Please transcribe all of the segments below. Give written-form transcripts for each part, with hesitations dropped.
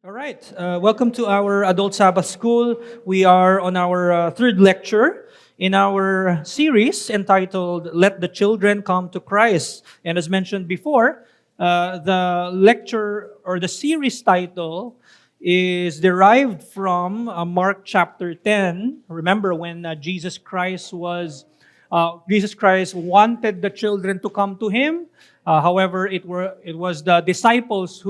All right. Welcome to our Adult Sabbath School. We are on our third lecture in our series entitled Let the Children Come to Christ. And as mentioned before, the lecture or the series title is derived from Mark chapter 10. Remember when Jesus Christ wanted the children to come to Him. However, it was the disciples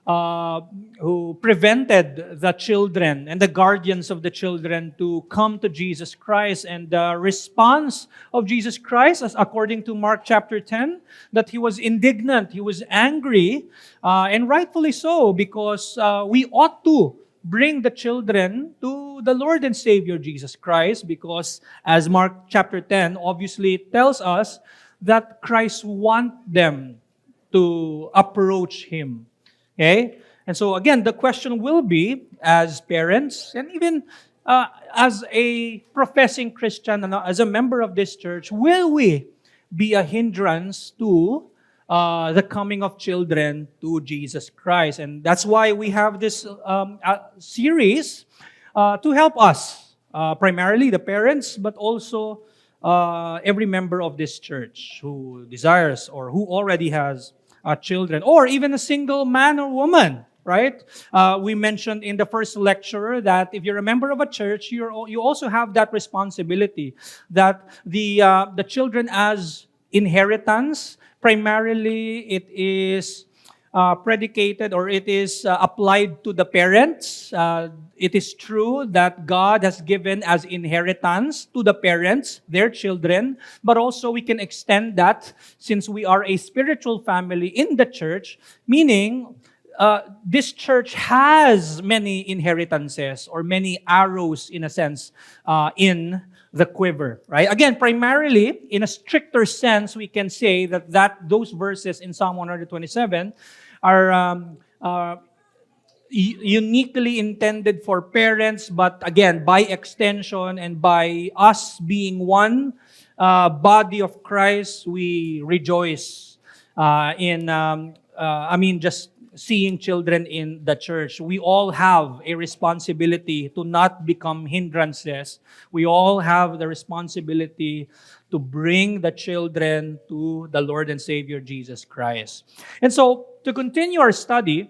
uh, who prevented the children and the guardians of the children to come to Jesus Christ. And the response of Jesus Christ, as according to Mark chapter 10, that He was indignant, He was angry, and rightfully so, because we ought to bring the children to the Lord and Savior Jesus Christ, because as Mark chapter 10 obviously tells us that Christ wants them to approach Him. Okay? And so again, the question will be, as parents, and even as a professing Christian, and as a member of this church, will we be a hindrance to the coming of children to Jesus Christ? And that's why we have this series to help us, primarily the parents, but also every member of this church who desires or who already has children, or even a single man or woman, right? We mentioned in the first lecture that if you're a member of a church, you also have that responsibility, that the children as inheritance, primarily it is predicated, or it is applied to the parents. It is true that God has given as inheritance to the parents their children, but also we can extend that since we are a spiritual family in the church, meaning this church has many inheritances or many arrows, in a sense, in the quiver, right? Again, primarily, in a stricter sense, we can say that those verses in Psalm 127 are uniquely intended for parents, but again, by extension and by us being one body of Christ, we rejoice just seeing children in the church. We all have a responsibility to not become hindrances. We all have the responsibility to bring the children to the Lord and Savior Jesus Christ. And so, to continue our study,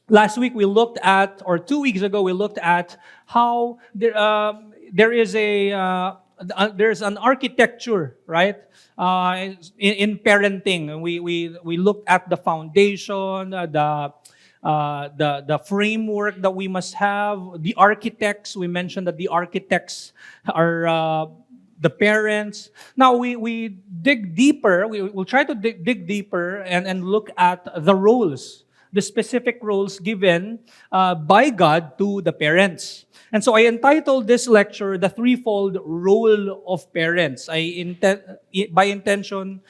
last week we looked at, or 2 weeks ago we looked at how there's an architecture, right, in parenting. And we looked at the foundation, the framework that we must have, the architects. We mentioned that the architects are the parents. Now we dig deeper. We'll try to dig deeper and look at the roles, the specific roles given by God to the parents. And so I entitled this lecture, The Threefold Role of Parents. My intention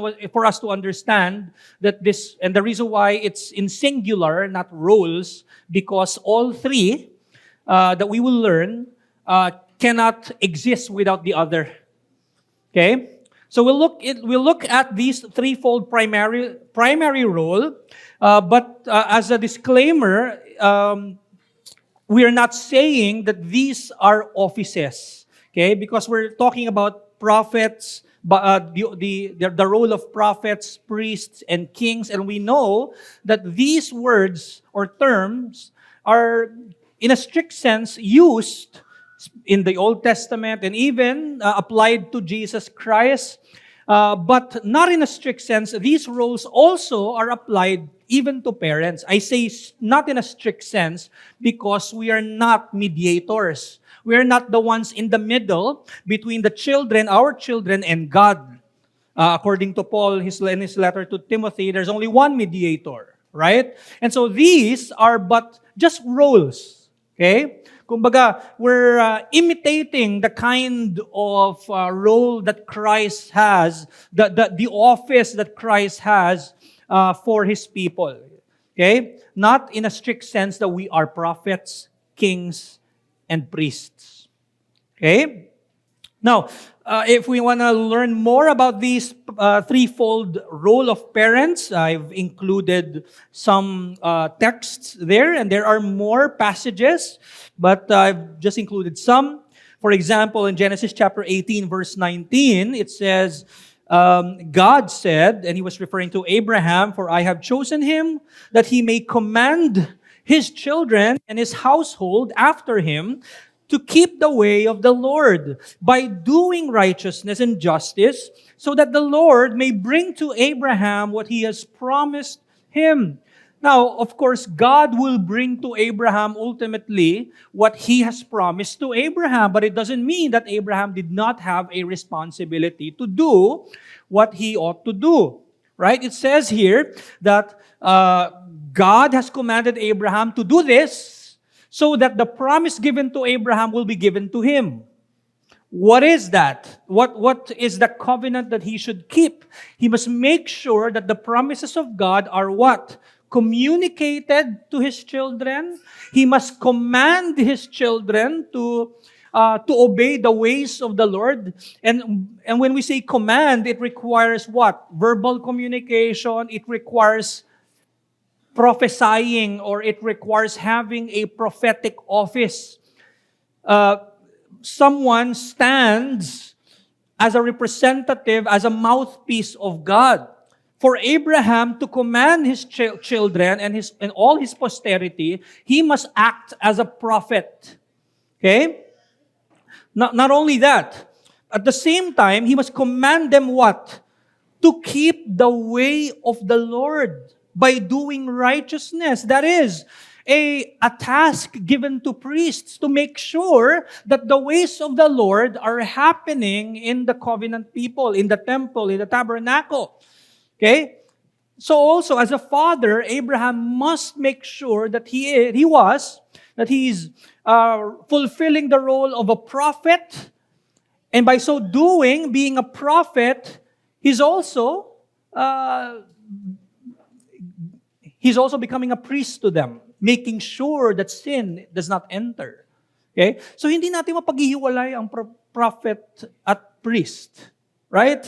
was for us to understand that this, and the reason why it's in singular, not roles, because all three that we will learn cannot exist without the other. Okay? So we'll look at these threefold primary role, but as a disclaimer, we are not saying that these are offices, okay? Because we're talking about prophets, the role of prophets, priests, and kings, and we know that these words or terms are, in a strict sense, used in the Old Testament and even applied to Jesus Christ, but not in a strict sense. These roles also are applied even to parents. I say not in a strict sense because we are not mediators. We are not the ones in the middle between the children, our children, and God. According to Paul, in his letter to Timothy, there's only one mediator, right? And so these are but just roles, okay? Kumbaga, we're imitating the kind of role that Christ has, the office that Christ has for His people. Okay? Not in a strict sense that we are prophets, kings, and priests. Okay? Now, if we want to learn more about these threefold role of parents, I've included some texts there, and there are more passages, but I've just included some. For example, in Genesis chapter 18, verse 19, it says, God said, and he was referring to Abraham, "For I have chosen him that he may command his children and his household after him to keep the way of the Lord by doing righteousness and justice, so that the Lord may bring to Abraham what he has promised him." Now, of course, God will bring to Abraham ultimately what he has promised to Abraham, but it doesn't mean that Abraham did not have a responsibility to do what he ought to do. Right? It says here that God has commanded Abraham to do this so that the promise given to Abraham will be given to him. What is that? What is the covenant that he should keep? He must make sure that the promises of God are what? Communicated to his children. He must command his children to obey the ways of the Lord. And when we say command, it requires what? Verbal communication. It requires prophesying, or it requires having a prophetic office. Someone stands as a representative, as a mouthpiece of God. For Abraham to command his children and all his posterity, he must act as a prophet. Okay? Not only that, at the same time, he must command them what? To keep the way of the Lord by doing righteousness. That is a task given to priests to make sure that the ways of the Lord are happening in the covenant people, in the temple, in the tabernacle. Okay? So also, as a father, Abraham must make sure that he's fulfilling the role of a prophet. And by so doing, being a prophet, he's also becoming a priest to them, making sure that sin does not enter. Okay? So hindi natin mapaghihiwalay ang prophet at priest. Right?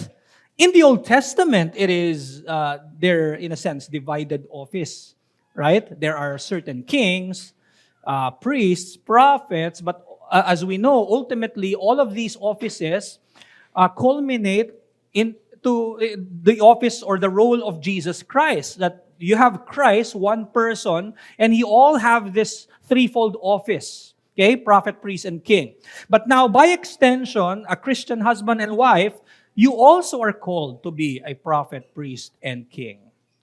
In the Old Testament, it is, they're in a sense, divided office. Right? There are certain kings, priests, prophets, but as we know, ultimately, all of these offices culminate into the office or the role of Jesus Christ. That you have Christ, one person, and he all have this threefold office. Okay? Prophet, priest, and king. But now, by extension, a Christian husband and wife, you also are called to be a prophet, priest, and king.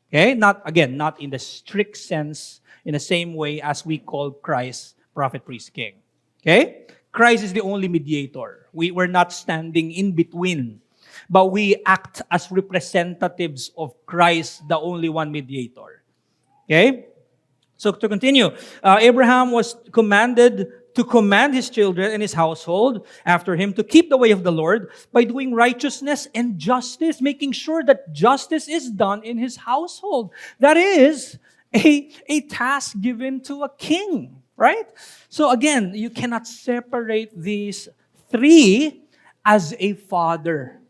Okay? Not in the strict sense, in the same way as we call Christ prophet, priest, king. Okay? Christ is the only mediator. We're not standing in between, but we act as representatives of Christ, the only one mediator. Okay? So to continue, Abraham was commanded to command his children and his household after him to keep the way of the Lord by doing righteousness and justice, making sure that justice is done in his household. That is a task given to a king, right? So again, you cannot separate these three as a father,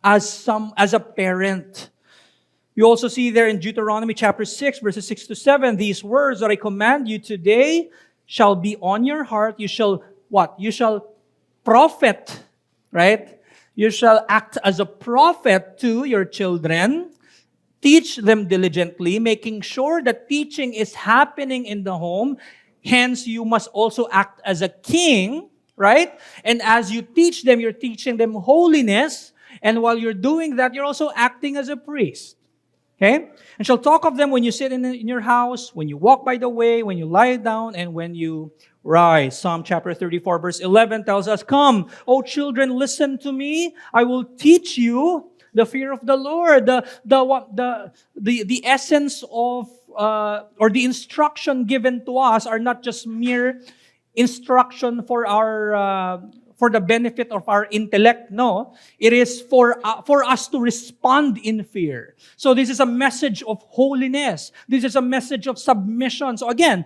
as a parent. You also see there in Deuteronomy chapter 6, verses 6 to 7, these words that I command you today shall be on your heart. You shall what? You shall prophet, right? You shall act as a prophet to your children. Teach them diligently, making sure that teaching is happening in the home. Hence, you must also act as a king, right? And as you teach them, you're teaching them holiness. And while you're doing that, you're also acting as a priest. Okay? And shall talk of them when you sit in your house, when you walk by the way, when you lie down, and when you rise. Psalm chapter 34, verse 11 tells us, "Come, O children, listen to me. I will teach you the fear of the Lord." The essence of, or the instruction given to us are not just mere instruction for the benefit of our intellect. No, it is for us to respond in fear. So this is a message of holiness. This is a message of submission. So again,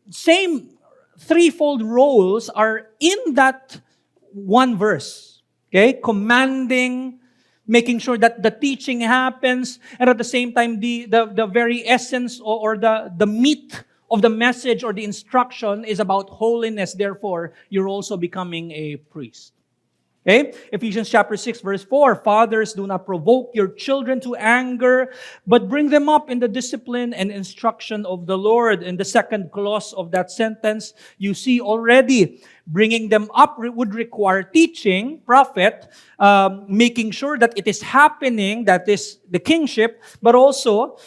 same threefold roles are in that one verse. Okay? Commanding, making sure that the teaching happens, and at the same time, the very essence or the meat of the message or the instruction is about holiness. Therefore, you're also becoming a priest. Okay? Ephesians chapter 6, verse 4, Fathers, do not provoke your children to anger, but bring them up in the discipline and instruction of the Lord. In the second clause of that sentence, you see already, bringing them up would require teaching, prophet, making sure that it is happening, that is the kingship, but also,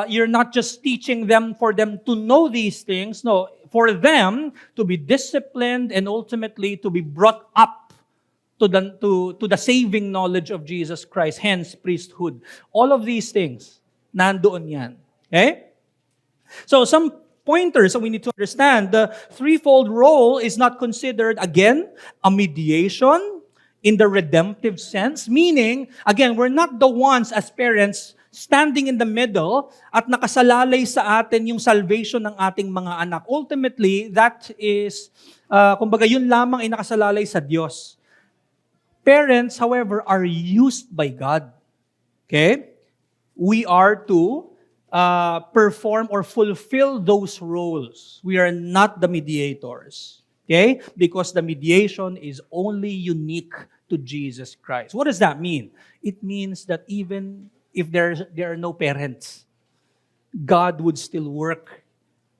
you're not just teaching them for them to know these things, no, for them to be disciplined and ultimately to be brought up to the saving knowledge of Jesus Christ, hence priesthood. All of these things, nandoon yan. Okay? So some pointers that we need to understand, the threefold role is not considered, again, a mediation in the redemptive sense, meaning, again, we're not the ones as parents standing in the middle at nakasalalay sa atin yung salvation ng ating mga anak. Ultimately, that is, kumbaga, yun lamang ay nakasalalay sa Diyos. Parents, however, are used by God. Okay? We are to perform or fulfill those roles. We are not the mediators. Okay? Because the mediation is only unique to Jesus Christ. What does that mean? It means that even if there are no parents, God would still work.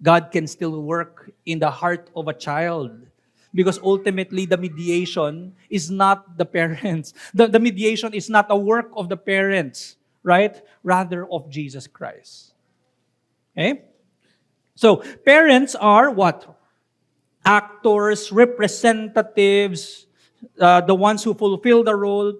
God can still work in the heart of a child. Because ultimately, the mediation is not the parents. The mediation is not a work of the parents, right? Rather of Jesus Christ. Okay? So, parents are what? Actors, representatives, the ones who fulfill the role.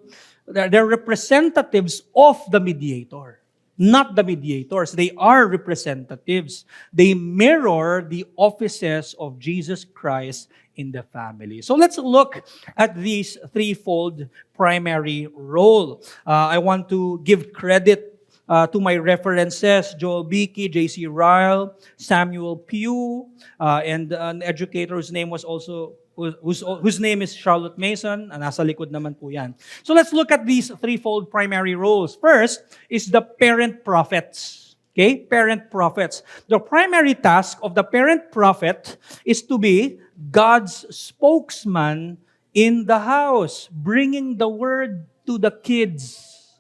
They're representatives of the mediator. Not the mediators. They are representatives. They mirror the offices of Jesus Christ in the family. So let's look at these threefold primary role. I want to give credit to my references, Joel Beakey, J.C. Ryle, Samuel Pugh, and an educator whose name was also whose name is Charlotte Mason. Nasa likod naman po yan. So let's look at these threefold primary roles. First is the parent prophets. Okay? Parent prophets. The primary task of the parent prophet is to be God's spokesman in the house, bringing the word to the kids.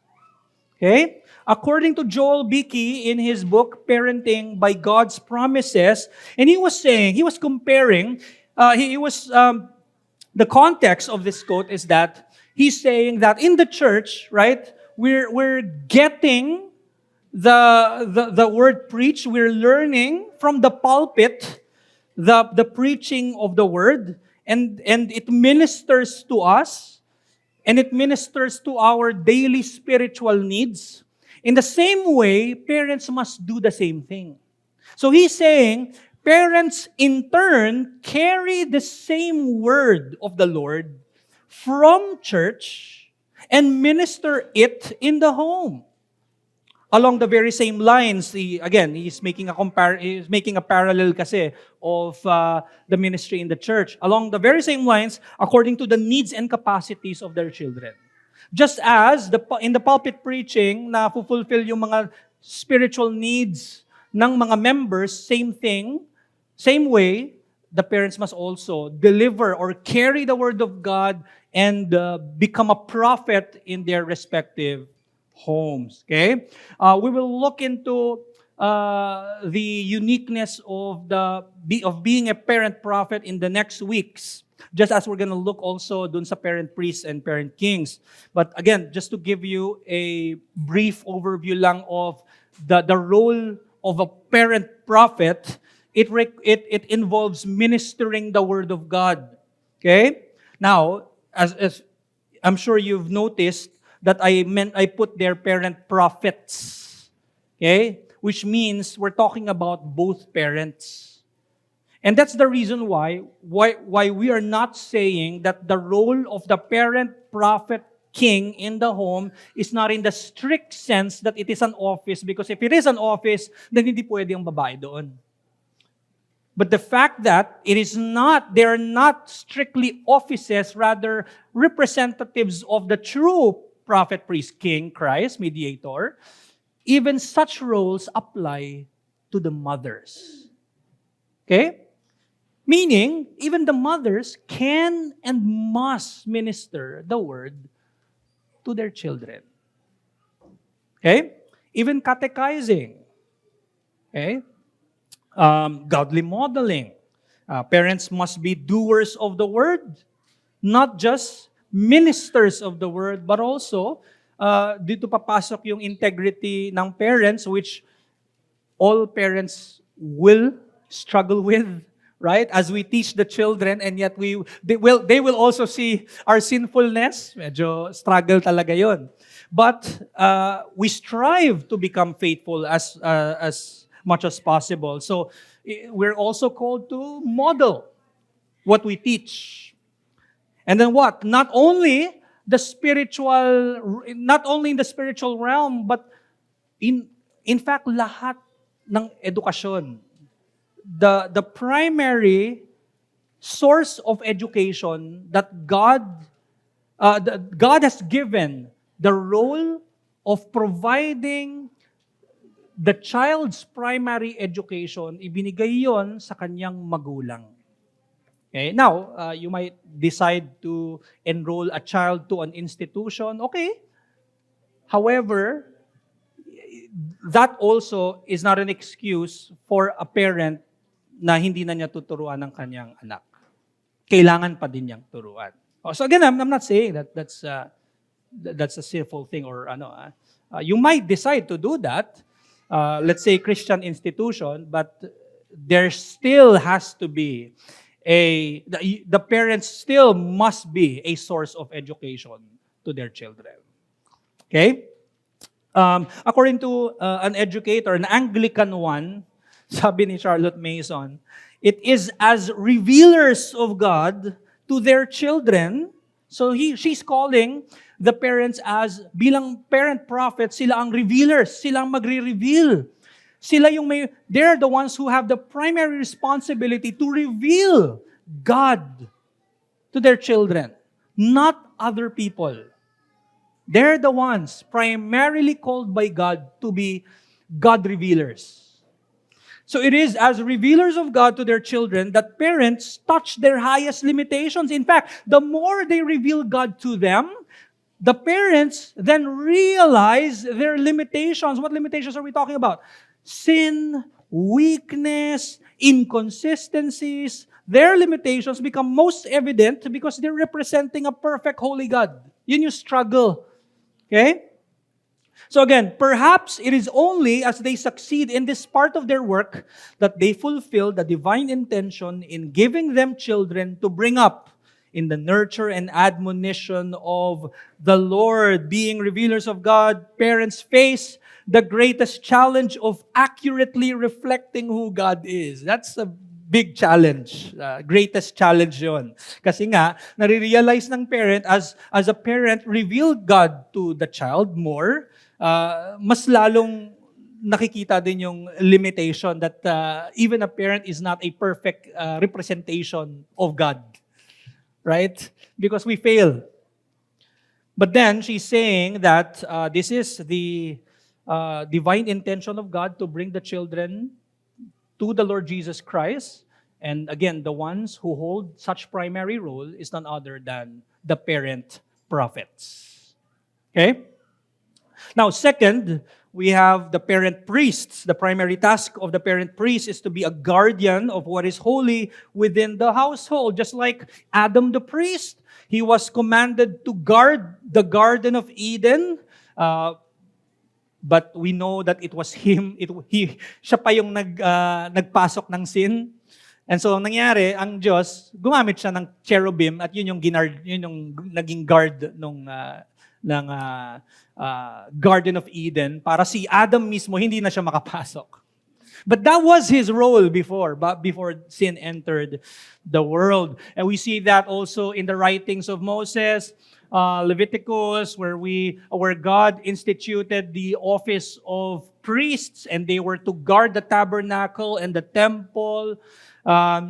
Okay? According to Joel Beakey in his book, Parenting by God's Promises, and he was comparing, the context of this quote is that he's saying that in the church, right, we're getting the word preached, we're learning from the pulpit the preaching of the word, and it ministers to us, and it ministers to our daily spiritual needs. In the same way, parents must do the same thing. So he's saying, parents in turn carry the same word of the Lord from church and minister it in the home. Along the very same lines, he's making a parallel kasi of the ministry in the church. Along the very same lines, according to the needs and capacities of their children. Just as in the pulpit preaching na fulfill yung mga spiritual needs ng mga members, same thing, same way, the parents must also deliver or carry the word of God and become a prophet in their respective homes. Okay? We will look into the uniqueness of being a parent prophet in the next weeks. Just as we're going to look also dun sa parent priests and parent kings. But again, just to give you a brief overview lang of the role of a parent prophet, it involves ministering the word of God. Okay? Now, as I'm sure you've noticed that I put their parent prophets. Okay? Which means we're talking about both parents. And that's the reason why we are not saying that the role of the parent, prophet, king in the home is not in the strict sense that it is an office, because if it is an office, then hindi pwede ang babae doon. But the fact that they are not strictly offices, rather representatives of the true prophet, priest, king, Christ, mediator, even such roles apply to the mothers. Okay? Meaning, even the mothers can and must minister the word to their children. Okay? Even catechizing. Okay? Godly modeling. Parents must be doers of the word, not just ministers of the word, but also, dito papasok yung integrity ng parents, which all parents will struggle with, right? As we teach the children, and yet they will also see our sinfulness. Medyo struggle talaga yon. But we strive to become faithful as much as possible. So we're also called to model what we teach. And then what? Not only in the spiritual realm, but in fact, lahat ng edukasyon. The primary source of education that God has given the role of providing the child's primary education, ibinigay yon sa kanyang magulang. Okay? Now, you might decide to enroll a child to an institution. Okay. However, that also is not an excuse for a parent na hindi na niya tuturuan ng kanyang anak. Kailangan pa din niyang turuan. So again, I'm not saying that's a sinful thing or you might decide to do that. Let's say Christian institution, but there still has to be the parents still must be a source of education to their children. Okay? According to an educator, an Anglican one, sabi ni Charlotte Mason, it is as revealers of God to their children. So she's calling the parents as, bilang parent prophets, sila ang revealers, sila ang magre-reveal. They're the ones who have the primary responsibility to reveal God to their children, not other people. They're the ones primarily called by God to be God revealers. So it is as revealers of God to their children that parents touch their highest limitations. In fact, the more they reveal God to them, the parents then realize their limitations. What limitations are we talking about? Sin, weakness, inconsistencies. Their limitations become most evident because they're representing a perfect holy God. Yun yung struggle. Okay? So again, perhaps it is only as they succeed in this part of their work that they fulfill the divine intention in giving them children to bring up in the nurture and admonition of the Lord. Being revealers of God, parents face the greatest challenge of accurately reflecting who God is. That's a big challenge. Greatest challenge yon. Kasi nga, nare-realize ng parent, as a parent, reveal God to the child more, mas lalong nakikita din yung limitation that even a parent is not a perfect representation of God. Right? Because we fail. But then, she's saying that this is the divine intention of God to bring the children to the Lord Jesus Christ. And again, the ones who hold such primary role is none other than the parent prophets. Okay? Now, second, we have the parent priests. The primary task of the parent priest is to be a guardian of what is holy within the household. Just like Adam the priest, he was commanded to guard the Garden of Eden. But we know that it was him. Siya pa yung nagpasok ng sin. And so, ang nangyari, ang Diyos, gumamit siya ng cherubim at yun yung naging guard ng Garden of Eden para si Adam mismo hindi na siya makapasok. But that was his role before sin entered the world. And we see that also in the writings of Moses. Leviticus, where God instituted the office of priests, and they were to guard the tabernacle and the temple.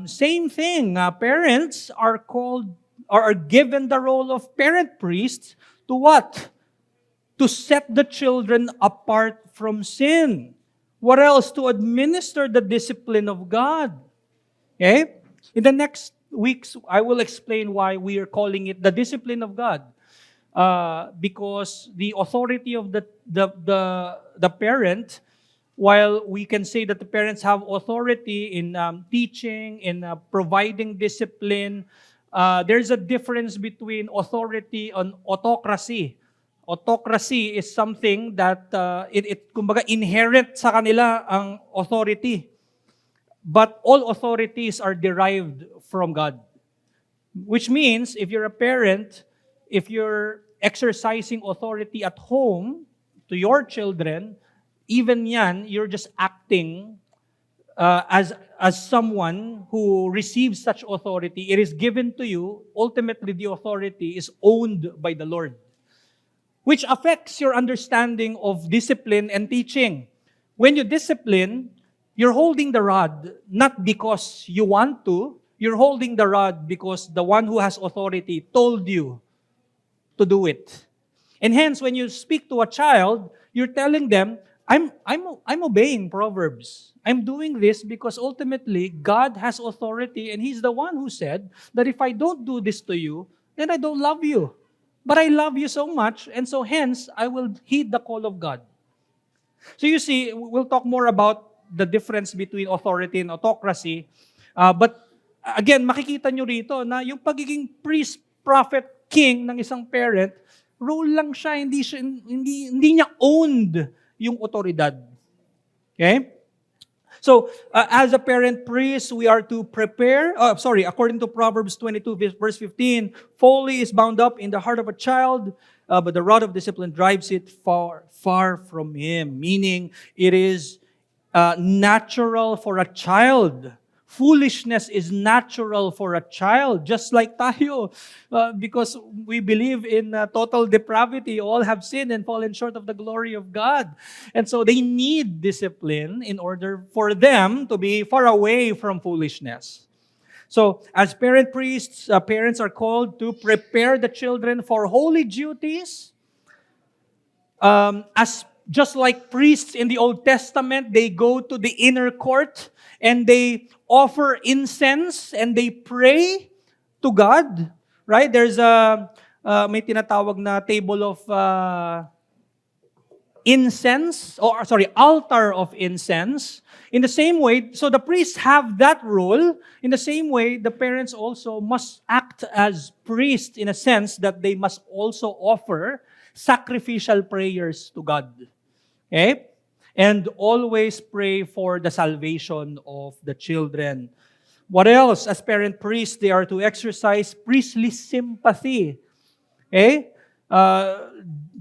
Same thing. Parents are called or are given the role of parent priests to what? To set the children apart from sin. What else? To administer the discipline of God. Okay? In the next weeks, I will explain why we are calling it the discipline of God. Because the authority of the parent, while we can say that the parents have authority in teaching, in providing discipline, there's a difference between authority and autocracy. Autocracy is something that kumbaga inherent sa kanila ang authority. But all authorities are derived from God. Which means, if you're a parent, if you're exercising authority at home to your children, even yan, you're just acting as someone who receives such authority. It is given to you. Ultimately, the authority is owned by the Lord, which affects your understanding of discipline and teaching. When you discipline, you're holding the rod not because you want to. You're holding the rod because the one who has authority told you to do it. And hence, when you speak to a child, you're telling them, I'm obeying Proverbs. I'm doing this because ultimately God has authority, and He's the one who said that if I don't do this to you, then I don't love you. But I love you so much, and so hence, I will heed the call of God. So you see, we'll talk more about the difference between authority and autocracy. But again, makikita nyo rito na yung pagiging priest, prophet, king ng isang parent, role lang siya, hindi niya owned yung otoridad. Okay? So, as a parent priest, we are to prepare, according to Proverbs 22, verse 15, folly is bound up in the heart of a child, but the rod of discipline drives it far, far from him. Meaning, it is natural for a child. Foolishness is natural for a child, just like tayo. Because we believe in total depravity. All have sinned and fallen short of the glory of God. And so they need discipline in order for them to be far away from foolishness. So, as parent priests, parents are called to prepare the children for holy duties. Just like priests in the Old Testament, they go to the inner court and they offer incense and they pray to God. Right? There's may tinatawag na table of incense, altar of incense. In the same way, so the priests have that role. In the same way, the parents also must act as priests in a sense that they must also offer sacrificial prayers to God. Okay? And always pray for the salvation of the children. What else? As parent priests, they are to exercise priestly sympathy. Okay?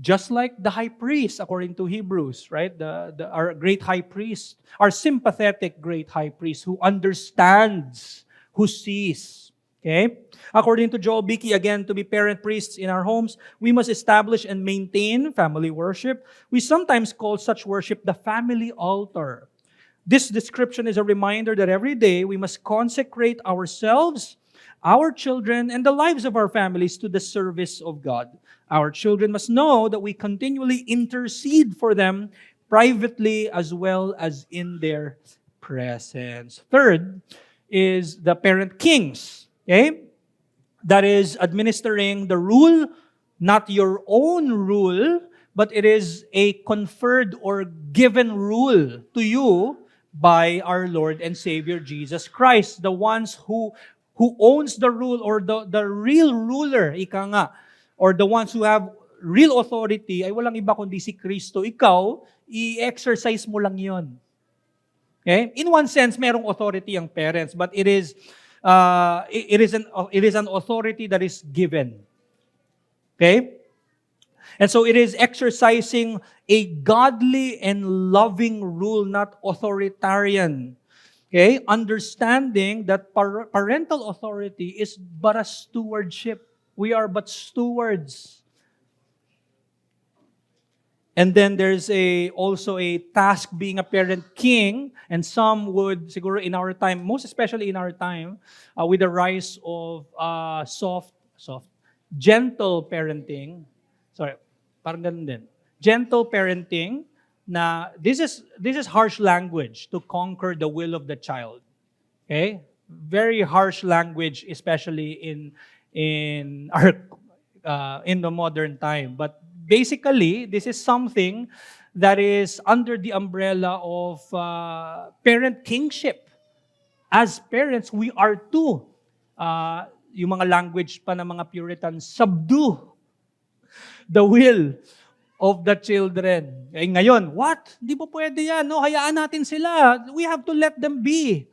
Just like the high priest, according to Hebrews, right? Our great high priest, our sympathetic great high priest who understands, who sees. Okay? According to Joel Bicky, again, to be parent priests in our homes, we must establish and maintain family worship. We sometimes call such worship the family altar. This description is a reminder that every day we must consecrate ourselves, our children, and the lives of our families to the service of God. Our children must know that we continually intercede for them privately as well as in their presence. Third is the parent kings. Okay? That is administering the rule, not your own rule, but it is a conferred or given rule to you by our Lord and Savior Jesus Christ. The ones who owns the rule, or the real ruler, ika nga, or the ones who have real authority, ay walang iba kundi si Kristo. Ikaw, i-exercise mo lang yon. Okay? In one sense, merong authority ang parents, but it is an authority that is given. Okay? And so it is exercising a godly and loving rule, not authoritarian. Okay? Understanding that parental authority is but a stewardship. We are but stewards. And then there's also a task being a parent king, and some would, siguro in our time, most especially in our time, with the rise of gentle parenting. Sorry, parang ganun din. Gentle parenting, na this is harsh language to conquer the will of the child. Okay? Very harsh language, especially in our in the modern time. But basically, this is something that is under the umbrella of parent kingship. As parents, we are to, yung mga language pa ng mga Puritans, subdue the will of the children. Eh ngayon, what? Hindi po pwede yan. No? Hayaan natin sila. We have to let them be.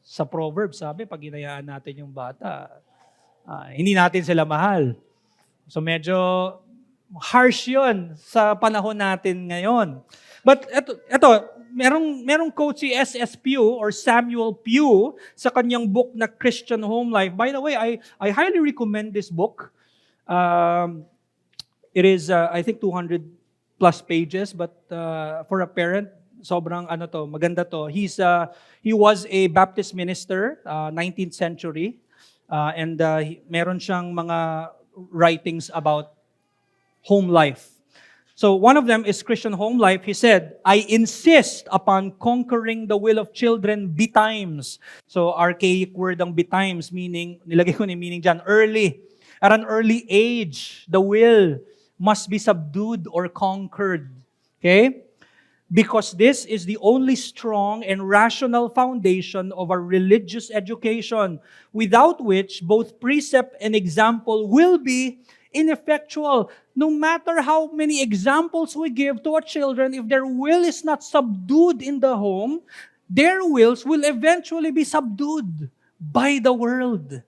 Sa Proverbs, sabi, pag hinayaan natin yung bata, hindi natin sila mahal. So medyo harsh yun sa panahon natin ngayon. But eto merong quote si S.S. Pugh or Samuel Pugh sa kanyang book na Christian Home Life. By the way, I highly recommend this book. It is, I think, 200 plus pages, but for a parent, sobrang maganda to. He was a Baptist minister, 19th century, and meron siyang mga writings about home life. So one of them is Christian Home Life. He said, I insist upon conquering the will of children betimes. So archaic word ang betimes, meaning, nilagay ko ni meaning dyan, early. At an early age, the will must be subdued or conquered. Okay? Because this is the only strong and rational foundation of our religious education, without which both precept and example will be ineffectual. No matter how many examples we give to our children, if their will is not subdued in the home, their wills will eventually be subdued by the world.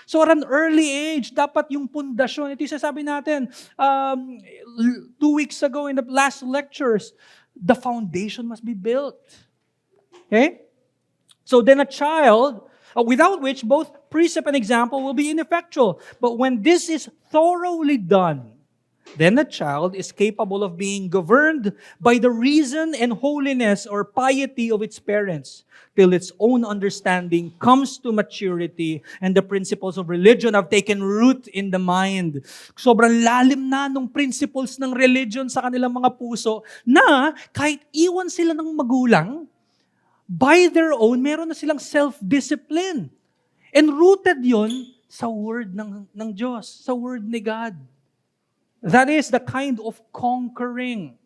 So at an early age, dapat yung pundasyon, ito yung sasabi natin, 2 weeks ago in the last lectures, the foundation must be built. Okay? So then a child, without which both precept and example will be ineffectual. But when this is thoroughly done, then the child is capable of being governed by the reason and holiness or piety of its parents, till its own understanding comes to maturity and the principles of religion have taken root in the mind. Sobrang lalim na nung principles ng religion sa kanilang mga puso na kahit iwan sila ng magulang, by their own, meron na silang self-discipline. And rooted yon sa word ng Diyos, sa word ni God. That is the kind of conquering.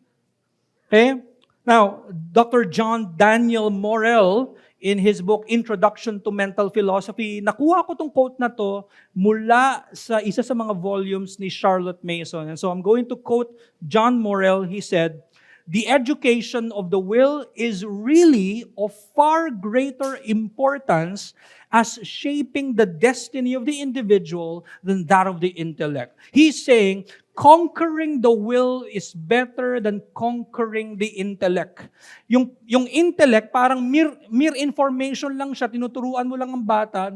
Okay? Now, Dr. John Daniel Morel, in his book, Introduction to Mental Philosophy, nakuha ko tong quote na to mula sa isa sa mga volumes ni Charlotte Mason. And so I'm going to quote John Morel. He said, the education of the will is really of far greater importance as shaping the destiny of the individual than that of the intellect. He's saying, conquering the will is better than conquering the intellect. Yung intellect, parang mere information lang siya, tinuturuan mo lang ang bata.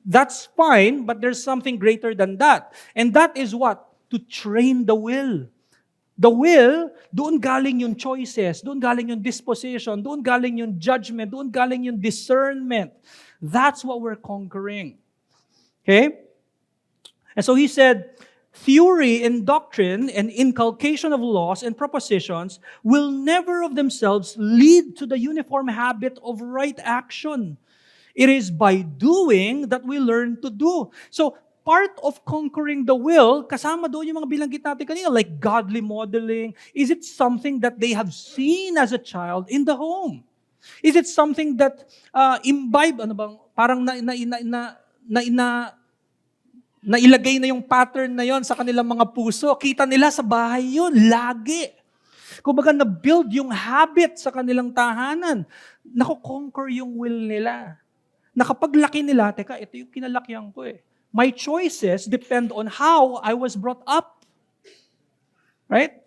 That's fine, but there's something greater than that. And that is what? To train the will. The will, doon galing yung choices, doon galing yung disposition, doon galing yung judgment, doon galing yung discernment. That's what we're conquering. Okay? And so he said, theory and doctrine and inculcation of laws and propositions will never of themselves lead to the uniform habit of right action. It is by doing that we learn to do. So, part of conquering the will, kasama doon yung mga bilanggit natin kanina, like godly modeling. Is it something that they have seen as a child in the home? Is it something that imbibe, parang nailagay na yung pattern na yon sa kanilang mga puso? Kita nila sa bahay yun, lagi. Kumbaga na-build yung habit sa kanilang tahanan. Nako-conquer yung will nila. Nakapaglaki nila, teka, ito yung kinalakyan ko eh. My choices depend on how I was brought up. Right?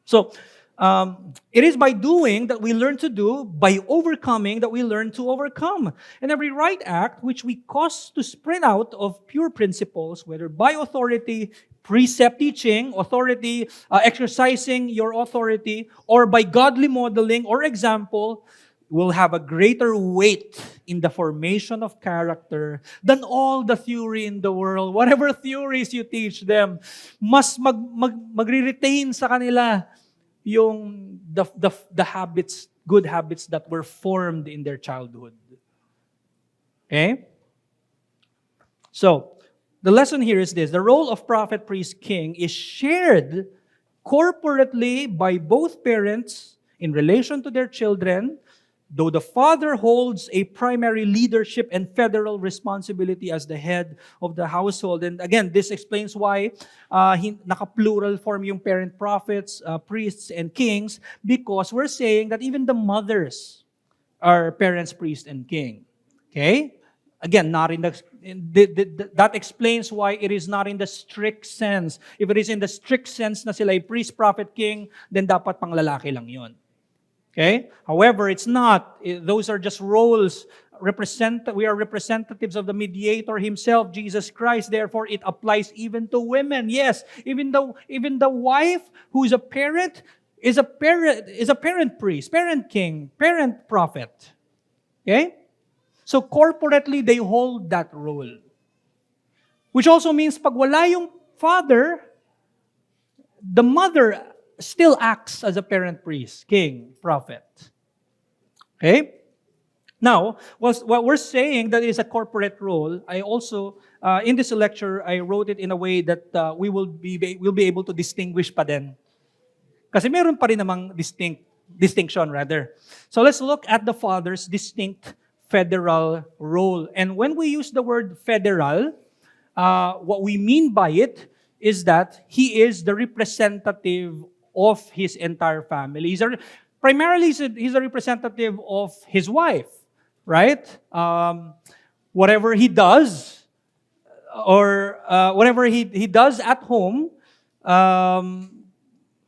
So, It is by doing that we learn to do, by overcoming that we learn to overcome. And every right act which we cause to spring out of pure principles, whether by authority, precept teaching, authority, exercising your authority, or by godly modeling or example, will have a greater weight in the formation of character than all the theory in the world. Whatever theories you teach them, mas magre-retain sa kanila yung the habits, good habits that were formed in their childhood. Okay? So, the lesson here is this: the role of prophet, priest, king is shared corporately by both parents in relation to their children, though the father holds a primary leadership and federal responsibility as the head of the household. And again, this explains why naka-plural form yung parent prophets, priests, and kings, because we're saying that even the mothers are parents, priest, and king. Okay? Again, not in that explains why it is not in the strict sense. If it is in the strict sense na sila ay priest, prophet, king, then dapat pang lalaki lang yun. Okay? However, it's not. Those are just roles. We are representatives of the mediator himself, Jesus Christ. Therefore, it applies even to women. Yes, even the wife who is a parent is a parent priest, parent king, parent prophet. Okay? So corporately, they hold that role. Which also means pag wala yung father, the mother still acts as a parent priest, king, prophet. Okay? Now, what we're saying that is a corporate role, I also, in this lecture, I wrote it in a way that we'll be able to distinguish pa din. Kasi meron pa rin namang distinction rather. So let's look at the father's distinct federal role. And when we use the word federal, what we mean by it is that he is the representative of his entire family. He's a representative of his wife, right? Whatever he does, or whatever he does at home,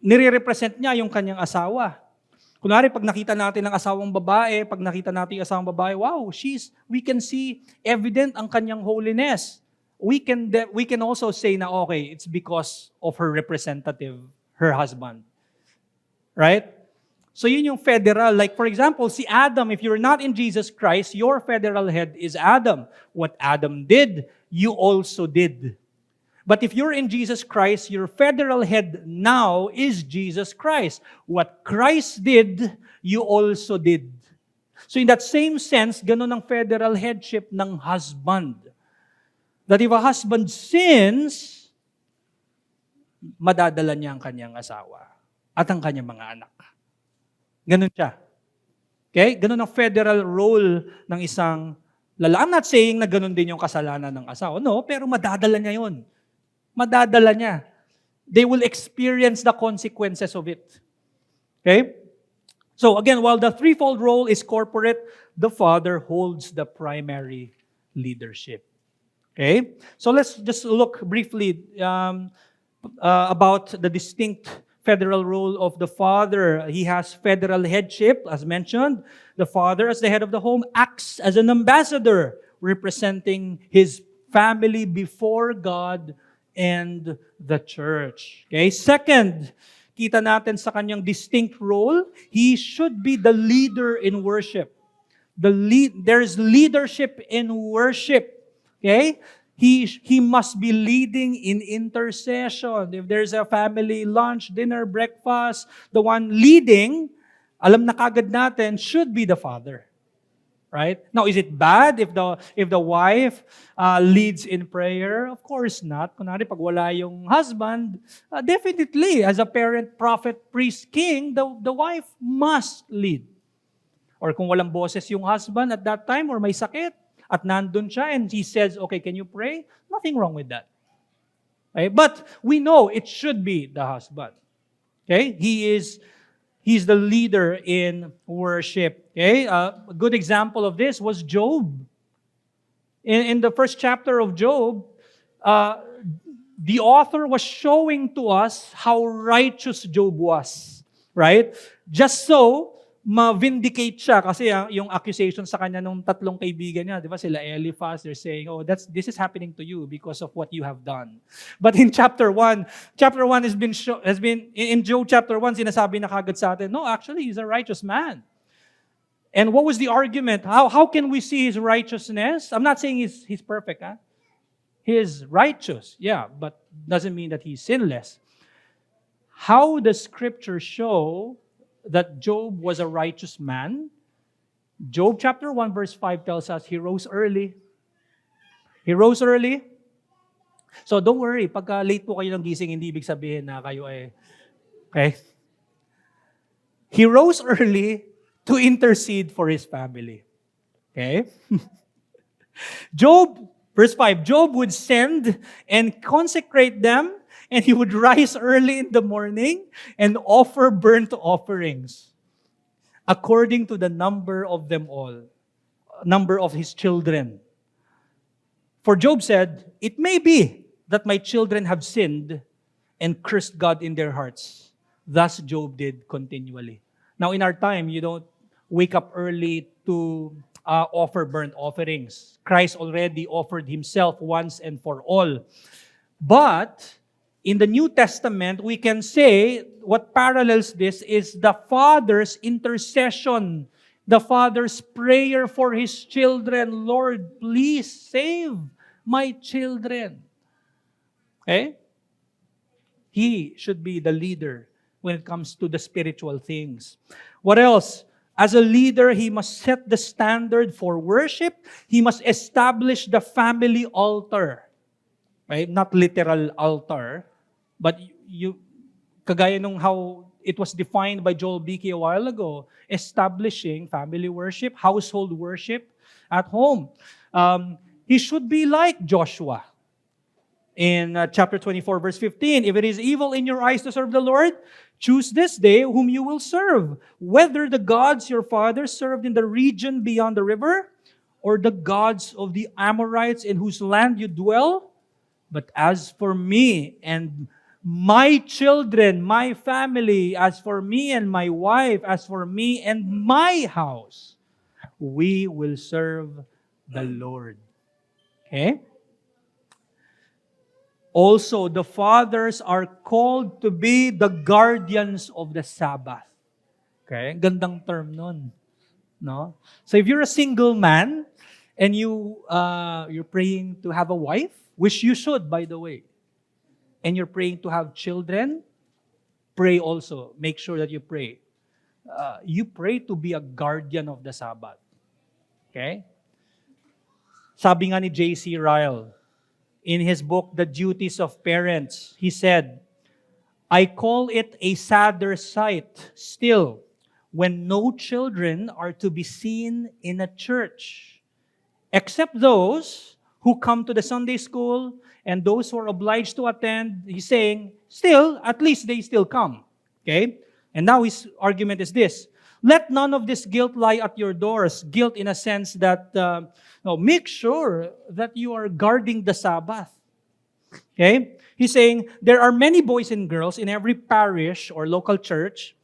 nire-represent niya yung kanyang asawa. Kunwari, pag nakita natin ang asawang babae, wow, we can see evident ang kanyang holiness. We can also say na okay, it's because of her representative, her husband. Right? So yun yung federal. Like for example, si Adam, if you're not in Jesus Christ, your federal head is Adam. What Adam did, you also did. But if you're in Jesus Christ, your federal head now is Jesus Christ. What Christ did, you also did. So in that same sense, ganun ang federal headship ng husband. That if a husband sins, madadala niya ang kanyang asawa at ang kanyang mga anak. Ganun siya. Okay? Ganun ang federal role ng isang lalaki. I'm not saying na ganun din yung kasalanan ng asawa. No, pero madadala niya yun. Madadala niya. They will experience the consequences of it. Okay? So again, while the threefold role is corporate, the father holds the primary leadership. Okay? So let's just look briefly about the distinct federal role of the father. He has federal headship, as mentioned. The father, as the head of the home, acts as an ambassador representing his family before God and the church. Okay? Second, kita natin sa kanyang distinct role, he should be the leader in worship. There's leadership in worship. Okay? He must be leading in intercession. If there's a family lunch, dinner, breakfast, the one leading, alam na kagad natin, should be the father. Right? Now, is it bad if the wife leads in prayer? Of course not. Kunwari, pag wala yung husband, definitely, as a parent, prophet, priest, king, the wife must lead. Or kung walang boses yung husband at that time, or may sakit, at nandun siya, and he says, okay, can you pray? Nothing wrong with that. Okay? But we know it should be the husband. Okay? He's the leader in worship. Okay? A good example of this was Job. In the first chapter of Job, the author was showing to us how righteous Job was. Right? Just so, ma-vindicate siya kasi yung accusation sa kanya nung tatlong kaibigan niya, di ba, sila Eliphaz, they're saying, oh, this is happening to you because of what you have done. But in chapter 1 has been in Job chapter 1, sinasabi na kagad sa atin, no, actually, he's a righteous man. And what was the argument? How can we see his righteousness? I'm not saying he's perfect. Huh? He is righteous, yeah, but doesn't mean that he's sinless. How does Scripture show that Job was a righteous man? Job chapter 1 verse 5 tells us he rose early. He rose early. So don't worry, pagka late po kayo ng gising, hindi ibig sabihin na kayo ay, okay? He rose early to intercede for his family. Okay? Job, verse 5, Job would send and consecrate them, and he would rise early in the morning and offer burnt offerings according to the number of them all, number of his children. For Job said, it may be that my children have sinned and cursed God in their hearts. Thus Job did continually. Now in our time, you don't wake up early to offer burnt offerings. Christ already offered himself once and for all. But in the New Testament, we can say what parallels this is the Father's intercession, the Father's prayer for his children. Lord, please save my children. Okay? He should be the leader when it comes to the spiritual things. What else? As a leader, he must set the standard for worship. He must establish the family altar. Right? Not literal altar, but kagaya nung how it was defined by Joel Beakey a while ago, establishing family worship, household worship at home. He should be like Joshua. In chapter 24, verse 15, if it is evil in your eyes to serve the Lord, choose this day whom you will serve, whether the gods your fathers served in the region beyond the river, or the gods of the Amorites in whose land you dwell. But as for me and my children, my family, as for me and my wife, as for me and my house, we will serve the Lord. Okay? Also, the fathers are called to be the guardians of the Sabbath. Okay? Gandang term nun. No? So if you're a single man and you're praying to have a wife, which you should, by the way, and you're praying to have children, pray also. Make sure that you pray. You pray to be a guardian of the Sabbath. Okay? Sabi nga ni J.C. Ryle, in his book, The Duties of Parents, he said, I call it a sadder sight still when no children are to be seen in a church, except those who come to the Sunday school and those who are obliged to attend. He's saying, still, at least they still come. Okay? And now his argument is this. Let none of this guilt lie at your doors. Guilt in a sense that, make sure that you are guarding the Sabbath. Okay? He's saying, there are many boys and girls in every parish or local church,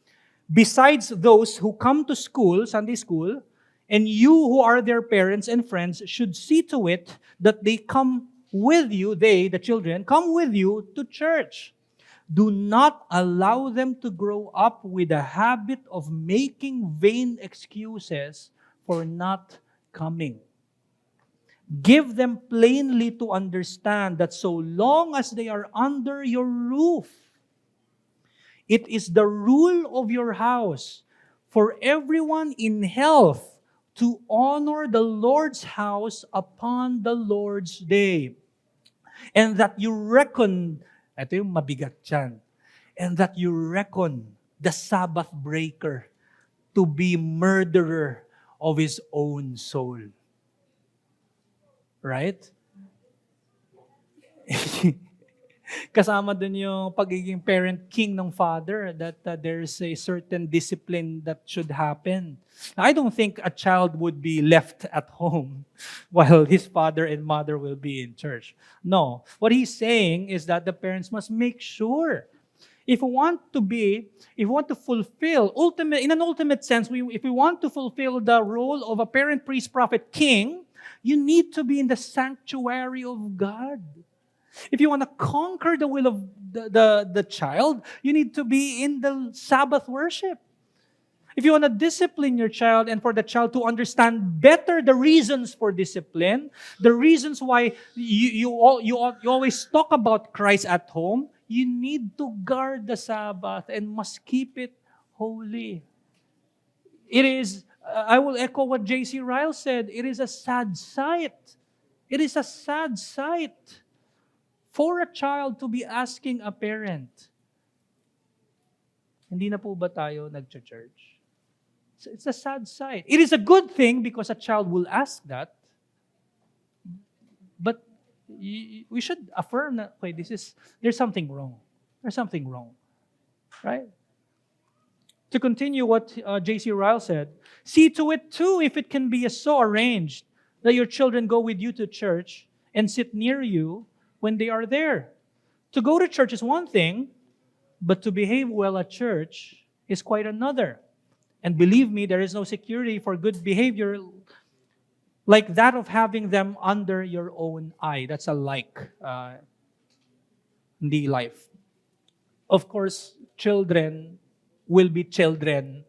besides those who come to school, Sunday school, and you who are their parents and friends should see to it that they come with you, they, the children, come with you to church. Do not allow them to grow up with a habit of making vain excuses for not coming. Give them plainly to understand that so long as they are under your roof, it is the rule of your house for everyone in health to honor the Lord's house upon the Lord's day. And that you reckon, ito yung mabigat dyan, and that you reckon the Sabbath breaker to be murderer of his own soul. Right? Kasama dun yung pagiging parent king ng father, that there's a certain discipline that should happen. I don't think a child would be left at home while his father and mother will be in church. No. What he's saying is that the parents must make sure If we want to fulfill, in an ultimate sense, if we want to fulfill the role of a parent, priest, prophet, king, you need to be in the sanctuary of God. If you want to conquer the will of the child, you need to be in the Sabbath worship. If you want to discipline your child and for the child to understand better the reasons for discipline, the reasons why you always talk about Christ at home, you need to guard the Sabbath and must keep it holy. It is, I will echo what J.C. Ryle said, it is a sad sight. It is a sad sight for a child to be asking a parent, hindi na po ba tayo nag-church? It's a sad sight. It is a good thing because a child will ask that. But we should affirm that, okay, there's something wrong. There's something wrong. Right? To continue what J.C. Ryle said, see to it too, if it can be so arranged, that your children go with you to church and sit near you when they are there. To go to church is one thing, but to behave well at church is quite another. And believe me, there is no security for good behavior like that of having them under your own eye. That's a hindi life. Of course, children will be children.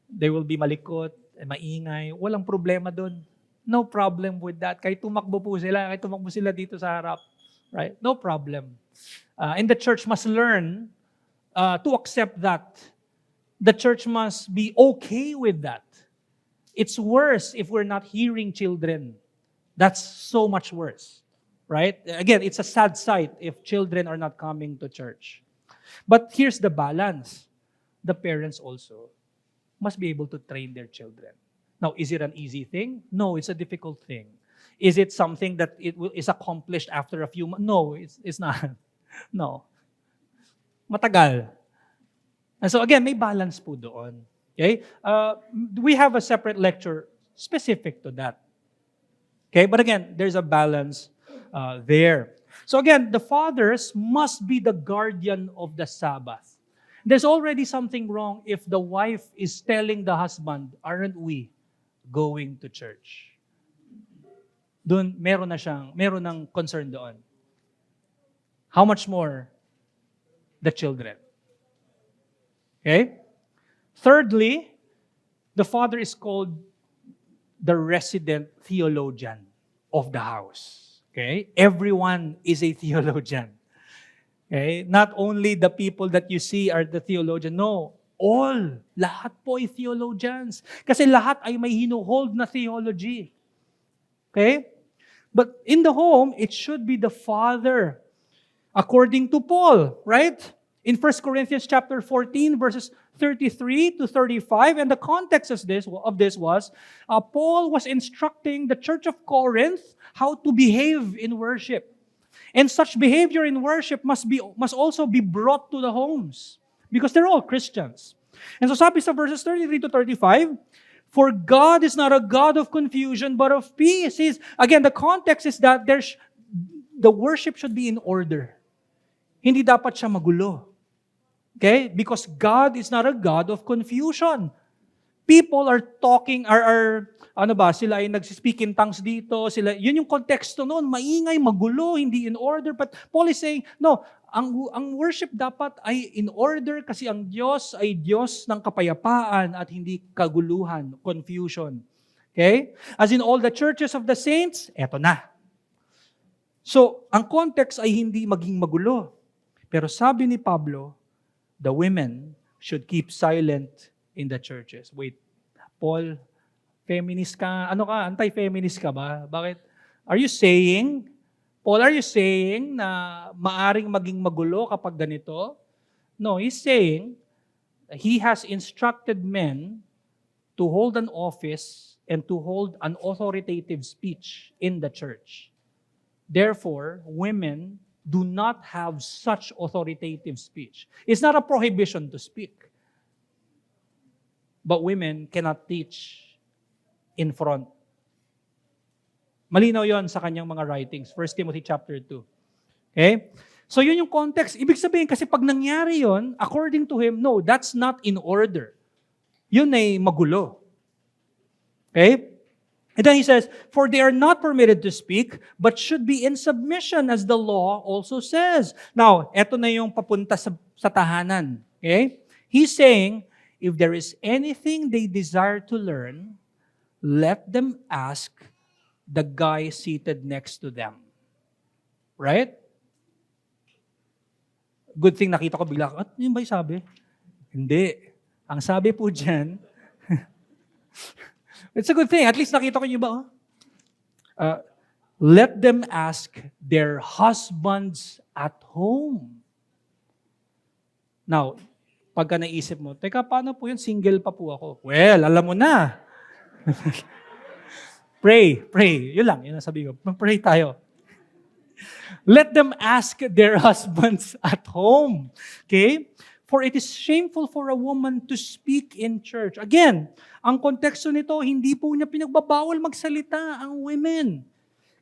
They will be malikot, maingay. Walang problema doon. No problem with that. Kahit tumakbo sila dito sa harap. Right? No problem. And the church must learn to accept that. The church must be okay with that. It's worse if we're not hearing children. That's so much worse. Right? Again, it's a sad sight if children are not coming to church. But here's the balance. The parents also must be able to train their children. Now, is it an easy thing? No, it's a difficult thing. Is it something that is accomplished after a few months? No, it's not. No. Matagal. And so again, may balance po doon. Okay? We have a separate lecture specific to that. Okay? But again, there's a balance there. So again, the fathers must be the guardian of the Sabbath. There's already something wrong if the wife is telling the husband, aren't we going to church? Doon, meron ng concern doon. How much more the children? Okay? Thirdly, the father is called the resident theologian of the house. Okay? Everyone is a theologian. Okay? Not only the people that you see are the theologian. No, all. Lahat po ay theologians. Kasi lahat ay may hinuhold na theology. Okay? But in the home, it should be the father. According to Paul, right? In 1 Corinthians chapter 14, verses 33 to 35, and the context of this was, Paul was instructing the church of Corinth how to behave in worship. And such behavior in worship must also be brought to the homes because they're all Christians. And so sabi sa verses 33 to 35, for God is not a God of confusion, but of peace. Again, the context is that the worship should be in order. Hindi dapat siya magulo. Okay? Because God is not a God of confusion. People are talking, sila ay nagsispeak in tongues dito, yun yung konteksto noon, maingay, magulo, hindi in order. But Paul is saying, no, ang worship dapat ay in order kasi ang Diyos ay Diyos ng kapayapaan at hindi kaguluhan, confusion. Okay? As in all the churches of the saints, eto na. So, ang context ay hindi maging magulo. Pero sabi ni Pablo, the women should keep silent in the churches. Wait, Paul, feminist ka? Ano ka? Anti-feminist ka ba? Bakit? Paul, are you saying na maaring maging magulo kapag ganito? No, he's saying he has instructed men to hold an office and to hold an authoritative speech in the church. Therefore, women do not have such authoritative speech. It's not a prohibition to speak. But women cannot teach in front. Malinaw yon sa kanyang mga writings. 1 Timothy chapter 2. Okay? So yun yung context. Ibig sabihin, kasi pag nangyari yun, according to him, no, that's not in order. Yun ay magulo. Okay? And then he says, for they are not permitted to speak, but should be in submission, as the law also says. Now, eto na yung papunta sa tahanan. Okay? He's saying, if there is anything they desire to learn, let them ask the guy seated next to them. Right? Good thing nakita ko bigla, at yun ba yung sabi? Hindi. Ang sabi po dyan, it's a good thing. At least nakita ko yung iba. Let them ask their husbands at home. Now, pagka naisip mo, teka, paano po yun? Single pa po ako. Well, alam mo na. Pray. Yun lang, yun ang sabi ko. Pray tayo. Let them ask their husbands at home. Okay? For it is shameful for a woman to speak in church. Again, ang konteksto nito, hindi po niya pinagbabawal magsalita ang women.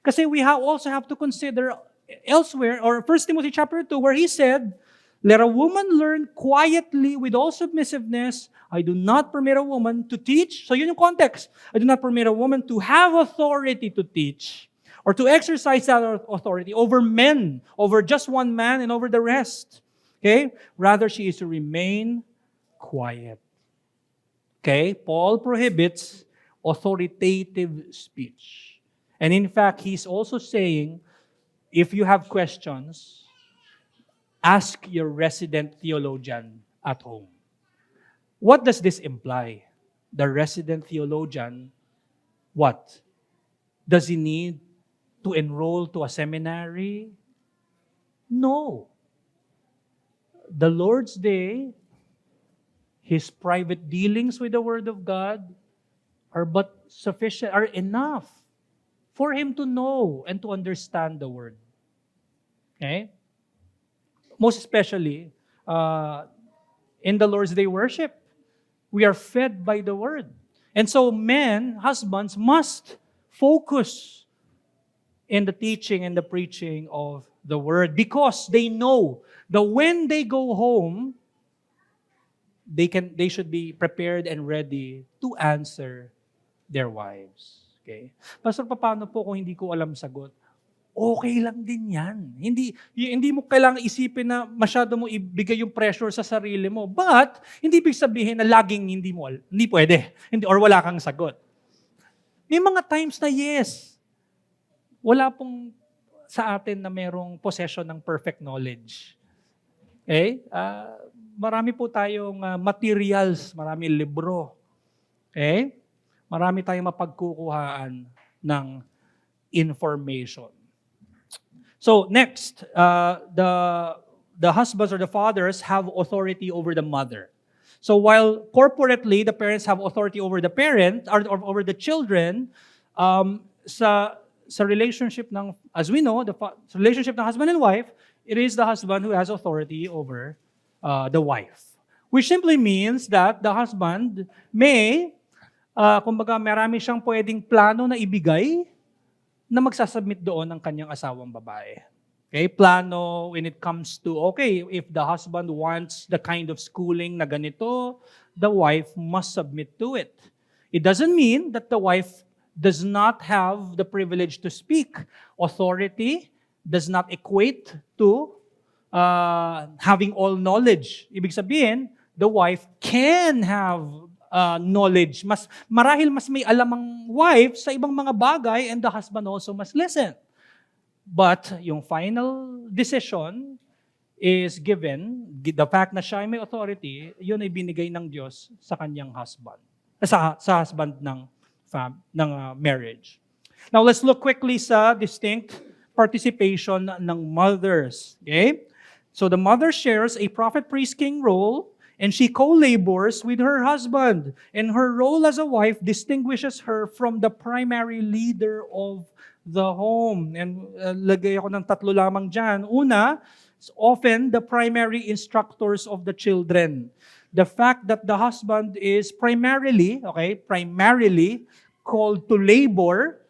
Kasi we also have to consider elsewhere, or 1 Timothy chapter 2, where he said, let a woman learn quietly with all submissiveness. I do not permit a woman to teach. So yun yung context. I do not permit a woman to have authority to teach or to exercise that authority over men, over just one man and over the rest. Okay? Rather, she is to remain quiet. Okay? Paul prohibits authoritative speech. And in fact, he's also saying, if you have questions, ask your resident theologian at home. What does this imply? The resident theologian, what? Does he need to enroll to a seminary? No. The Lord's Day, his private dealings with the Word of God are enough for him to know and to understand the Word. Okay? Most especially, in the Lord's Day worship, we are fed by the Word. And so husbands must focus in the teaching and the preaching of the Word, because they know that when they go home, they should be prepared and ready to answer their wives. Okay? Pastor, paano po kung hindi ko alam sagot? Okay lang din yan. Hindi mo kailangan isipin na masyado mo ibigay yung pressure sa sarili mo. But, hindi ibig sabihin na laging hindi pwede. Or wala kang sagot. May mga times na yes. Wala pong sa atin na merong possession ng perfect knowledge. Okay? Marami po tayong materials, marami libro. Okay? Marami tayong mapagkukuhaan ng information. So next, the husbands or the fathers have authority over the mother. So while corporately the parents have authority over the parent or over the children, sa relationship ng, as we know, the relationship ng husband and wife, it is the husband who has authority over the wife. Which simply means that the husband may, kumbaga marami siyang pwedeng plano na ibigay na magsasubmit doon ng kanyang asawang babae. Okay, plano when it comes to, okay, if the husband wants the kind of schooling na ganito, the wife must submit to it. It doesn't mean that the wife does not have the privilege to speak. Authority does not equate to having all knowledge. Ibig sabihin, the wife can have knowledge. Marahil mas may alam ang wife sa ibang mga bagay, and the husband also must listen. But yung final decision is given, the fact na siya ay may authority, yun ay binigay ng Diyos sa kanyang husband. Sa husband ng marriage. Now let's look quickly sa distinct participation ng mothers. Okay? So the mother shares a prophet, priest, king role, and she co-labors with her husband. And her role as a wife distinguishes her from the primary leader of the home. And lagay ako ng tatlo lamang dyan. Una, often the primary instructors of the children. The fact that the husband is primarily called to labor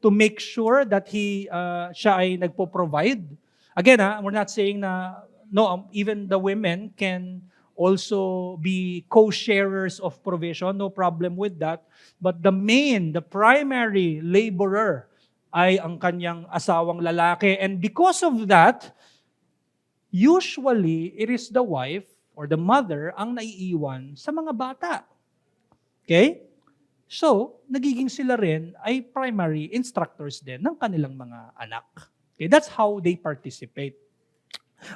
to make sure that siya ay nagpo-provide Again, we're not saying na, no, even the women can also be co-sharers of provision. No problem with that. But the primary laborer ay ang kanyang asawang lalaki. And because of that, usually, it is the wife or the mother ang naiiwan sa mga bata. Okay? So, nagiging sila rin ay primary instructors din ng kanilang mga anak. Okay? That's how they participate.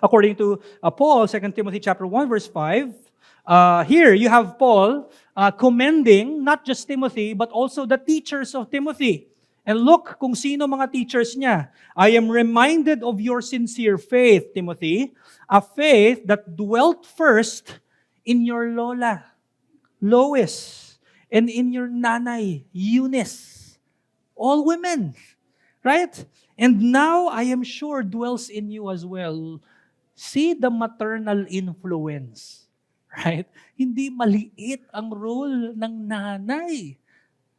According to Paul, 2 Timothy chapter 1, verse 5, here you have Paul commending not just Timothy, but also the teachers of Timothy. And look kung sino mga teachers niya. I am reminded of your sincere faith, Timothy, a faith that dwelt first in your lola, Lois, and in your nanay, Eunice. All women, right? And now I am sure dwells in you as well. See the maternal influence, right? Hindi maliit ang role ng nanay.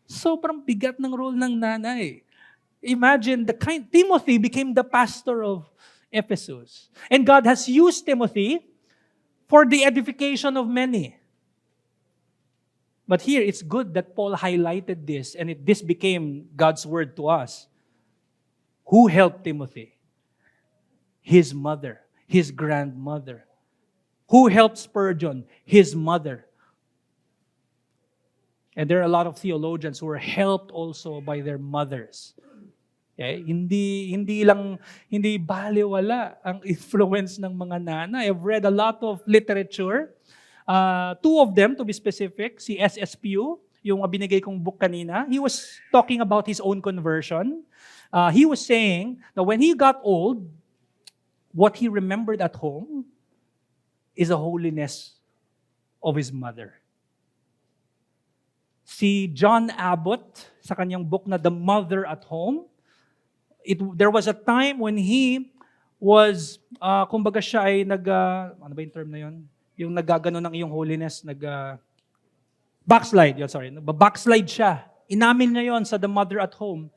Sobrang bigat ng role ng nanay. Imagine Timothy became the pastor of Ephesus. And God has used Timothy for the edification of many. But here, it's good that Paul highlighted this and this became God's word to us. Who helped Timothy? His mother, his grandmother. Who helped Spurgeon? His mother. And there are a lot of theologians who were helped also by their mothers. Okay? Hindi baliwala ang influence ng mga nanay. I've read a lot of literature. Two of them, to be specific, si S.S. Pugh, yung binigay kong book kanina, he was talking about his own conversion. He was saying that when he got old, what he remembered at home is the holiness of his mother. Si John Abbott, sa kanyang book na The Mother at Home, there was a time when he was, kumbaga siya ay ano ba yung term na yun? Yung nagagano ng iyong holiness, backslide siya. Inamin niya yon sa The Mother at Home.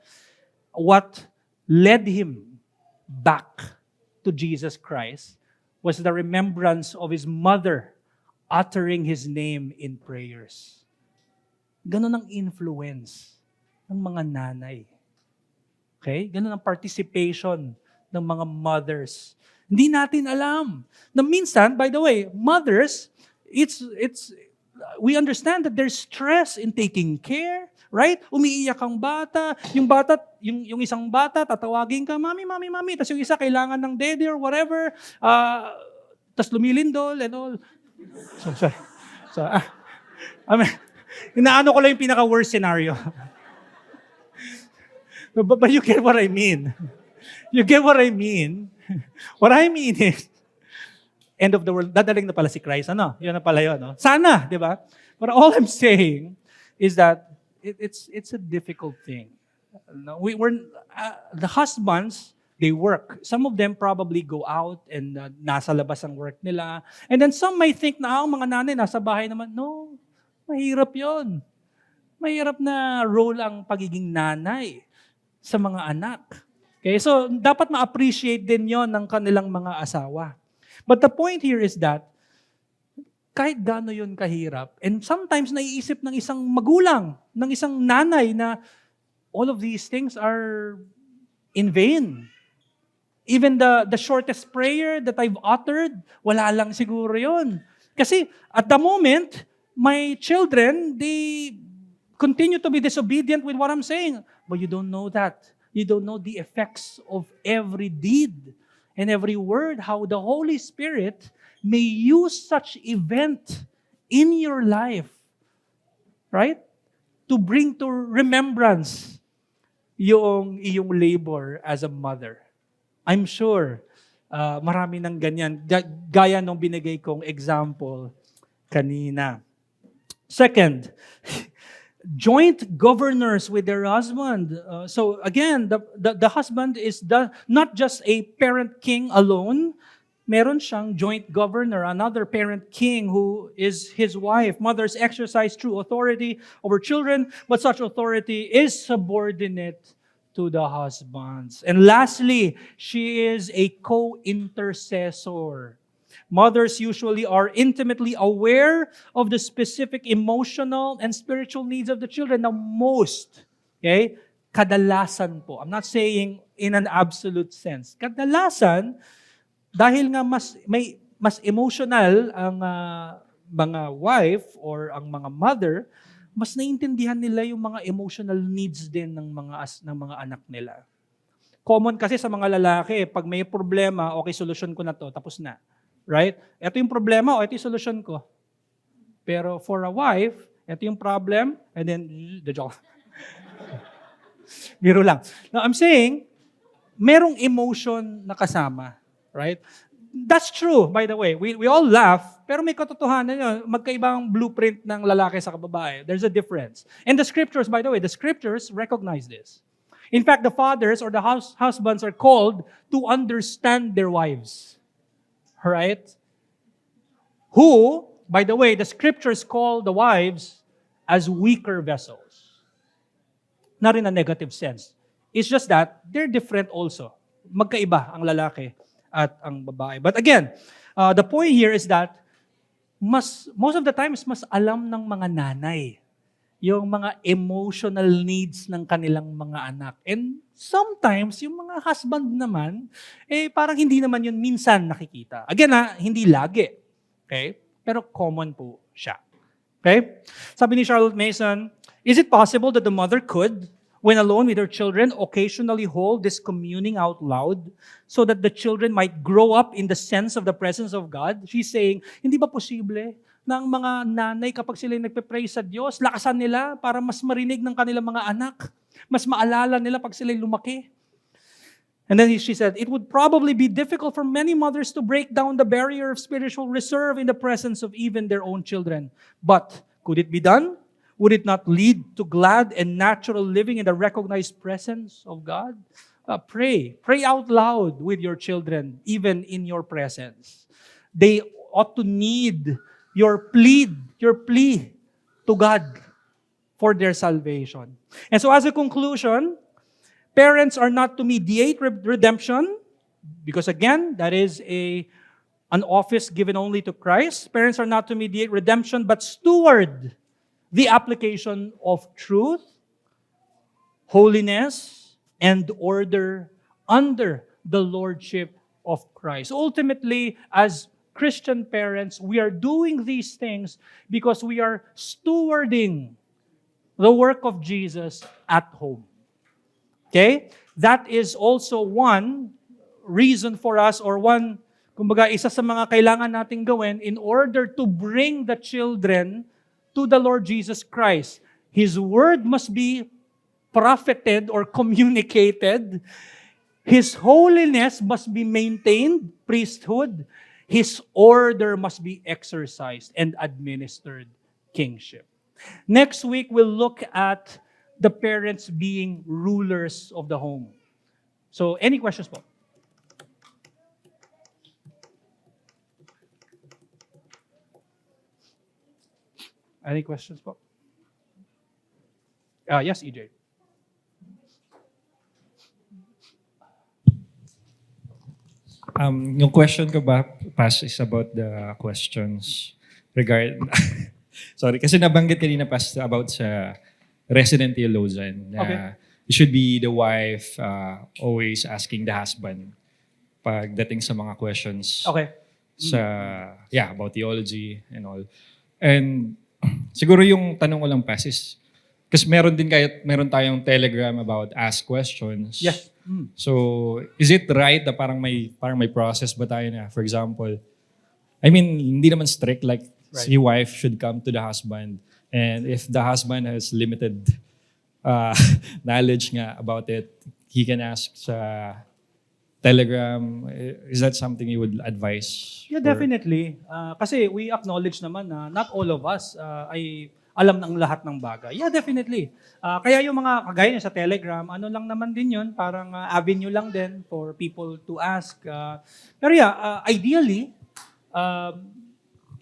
What led him back to Jesus Christ was the remembrance of his mother uttering his name in prayers. Ganon ang influence ng mga nanay. Okay? Ganon ang participation ng mga mothers. Hindi natin alam. Na minsan, by the way, mothers, we understand that there's stress in taking care, right? Umiiyak ang bata, yung isang bata, tatawagin ka, mami, mami, mami, tapos yung isa kailangan ng daddy or whatever, tapos lumilindol and all. Inaano ko lang yung pinaka-worst scenario. But you get what I mean. You get what I mean? What I mean is, end of the world, dadaling na pala si Christ. Ano? Yun na pala yun. No? Sana, di ba? But all I'm saying is that it's a difficult thing. The husbands, they work. Some of them probably go out and nasa labas ang work nila. And then some may think na ang mga nanay nasa bahay naman. No, mahirap yon. Mahirap na role ang pagiging nanay sa mga anak. Okay, so dapat ma-appreciate din yon ng kanilang mga asawa. But the point here is that kahit gaano yun kahirap, and sometimes naiisip ng isang magulang, ng isang nanay na all of these things are in vain. Even the shortest prayer that I've uttered, wala lang siguro yun. Kasi at the moment, my children, they continue to be disobedient with what I'm saying. But you don't know that. You don't know the effects of every deed and every word, how the Holy Spirit may use such event in your life, right? To bring to remembrance yung iyong labor as a mother. I'm sure marami ng ganyan, gaya nung binigay kong example kanina. Second, joint governors with their husband. So again, the husband is not just a parent king alone. Meron siyang joint governor, another parent king who is his wife. Mothers exercise true authority over children, but such authority is subordinate to the husbands. And lastly, she is a co-intercessor. Mothers usually are intimately aware of the specific emotional and spiritual needs of the children. Now, okay, kadalasan po. I'm not saying in an absolute sense. Kadalasan, dahil nga mas emotional ang mga wife or ang mga mother, mas naiintindihan nila yung mga emotional needs din ng mga anak nila. Common kasi sa mga lalaki, pag may problema, okay, solusyon ko na to, tapos na. Right? Ito yung problema, ito yung solusyon ko. Pero for a wife, ito yung problem, and then, the joke. Biro lang. Now, I'm saying, merong emotion na kasama. Right? That's true, by the way. We all laugh, pero may katotohanan yun. Magkaibang blueprint ng lalaki sa babae. There's a difference. And the scriptures, by the way, the scriptures recognize this. In fact, the fathers or the husbands are called to understand their wives. Right? Who, by the way, the scriptures call the wives as weaker vessels. Not in a negative sense. It's just that they're different also. Magkaiba ang lalaki at ang babae. But again, the point here is that most of the times mas alam ng mga nanay yung mga emotional needs ng kanilang mga anak. And sometimes, yung mga husband naman, parang hindi naman yun minsan nakikita. Again, hindi lagi. Okay? Pero common po siya. Okay? Sabi ni Charlotte Mason, is it possible that the mother could, when alone with her children, occasionally hold this communing out loud so that the children might grow up in the sense of the presence of God? She's saying, hindi ba posible na ang mga nanay kapag sila nagpe-pray sa Diyos, lakasan nila para mas marinig ng kanilang mga anak, mas maalala nila pag sila lumaki? And then she said, it would probably be difficult for many mothers to break down the barrier of spiritual reserve in the presence of even their own children. But could it be done? Would it not lead to glad and natural living in the recognized presence of God? Pray out loud with your children, even in your presence. They ought to need your plea to God for their salvation. And so as a conclusion, parents are not to mediate redemption, because again, that is an office given only to Christ. Parents are not to mediate redemption, but steward the application of truth, holiness, and order under the lordship of Christ. Ultimately, as Christian parents, we are doing these things because we are stewarding the work of Jesus at home. Okay? That is also one reason for us, or isa sa mga kailangan nating gawin in order to bring the children to the Lord Jesus Christ. His word must be profited or communicated. His holiness must be maintained, priesthood. His order must be exercised and administered, kingship. Next week, we'll look at the parents being rulers of the home. So, any questions po? Any questions po? Yes, EJ. Yung question ko ba, Pas, is about the questions sorry, kasi nabanggit kanina, Pas, about sa resident theologian. Okay. It should be the wife always asking the husband pagdating sa mga questions Okay. about theology and all. And siguro yung tanong ko lang, Pas, is kasi meron tayong Telegram about ask questions. Yes. So, is it right na parang may process ba tayo na, for example, I mean, hindi naman strict, like Right. si wife should come to the husband, and if the husband has limited knowledge nga about it, he can ask sa Telegram. Is that something you would advise? Yeah, definitely. Kasi we acknowledge naman na not all of us ay alam ng lahat ng bagay. Yeah, definitely. Kaya yung mga kagaya niya sa Telegram, ano lang naman din yun, parang avenue lang din for people to ask. Pero yeah, ideally,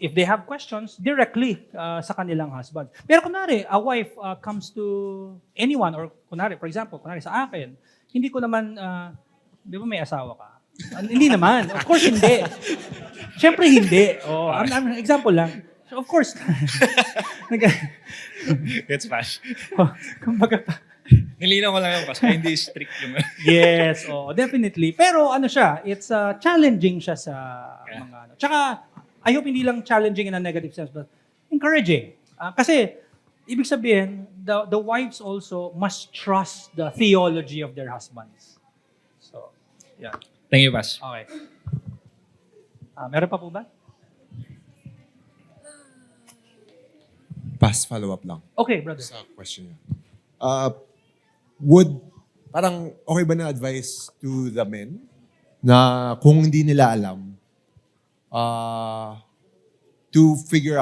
if they have questions, directly sa kanilang husband. Pero kunwari, a wife comes to anyone, or kunwari, for example, kunwari sa akin, hindi ko naman, di ba may asawa ka? Hindi naman. Of course, hindi. Siyempre, hindi. Example lang. So, of course. It's fast. Kumbaga, Nilinaw ko lang yung pas, hindi strict yung... yes, definitely. Pero ano siya, it's challenging siya sa mga ano. Tsaka, I hope hindi lang challenging in a negative sense, but encouraging. Kasi, ibig sabihin, the wives also must trust the theology of their husbands. So, yeah. Thank you, Pas. Okay. Meron pa po ba? Pass follow-up lang Okay, brother. sa question niya. Parang okay ba na advice to the men na kung hindi nila alam, to figure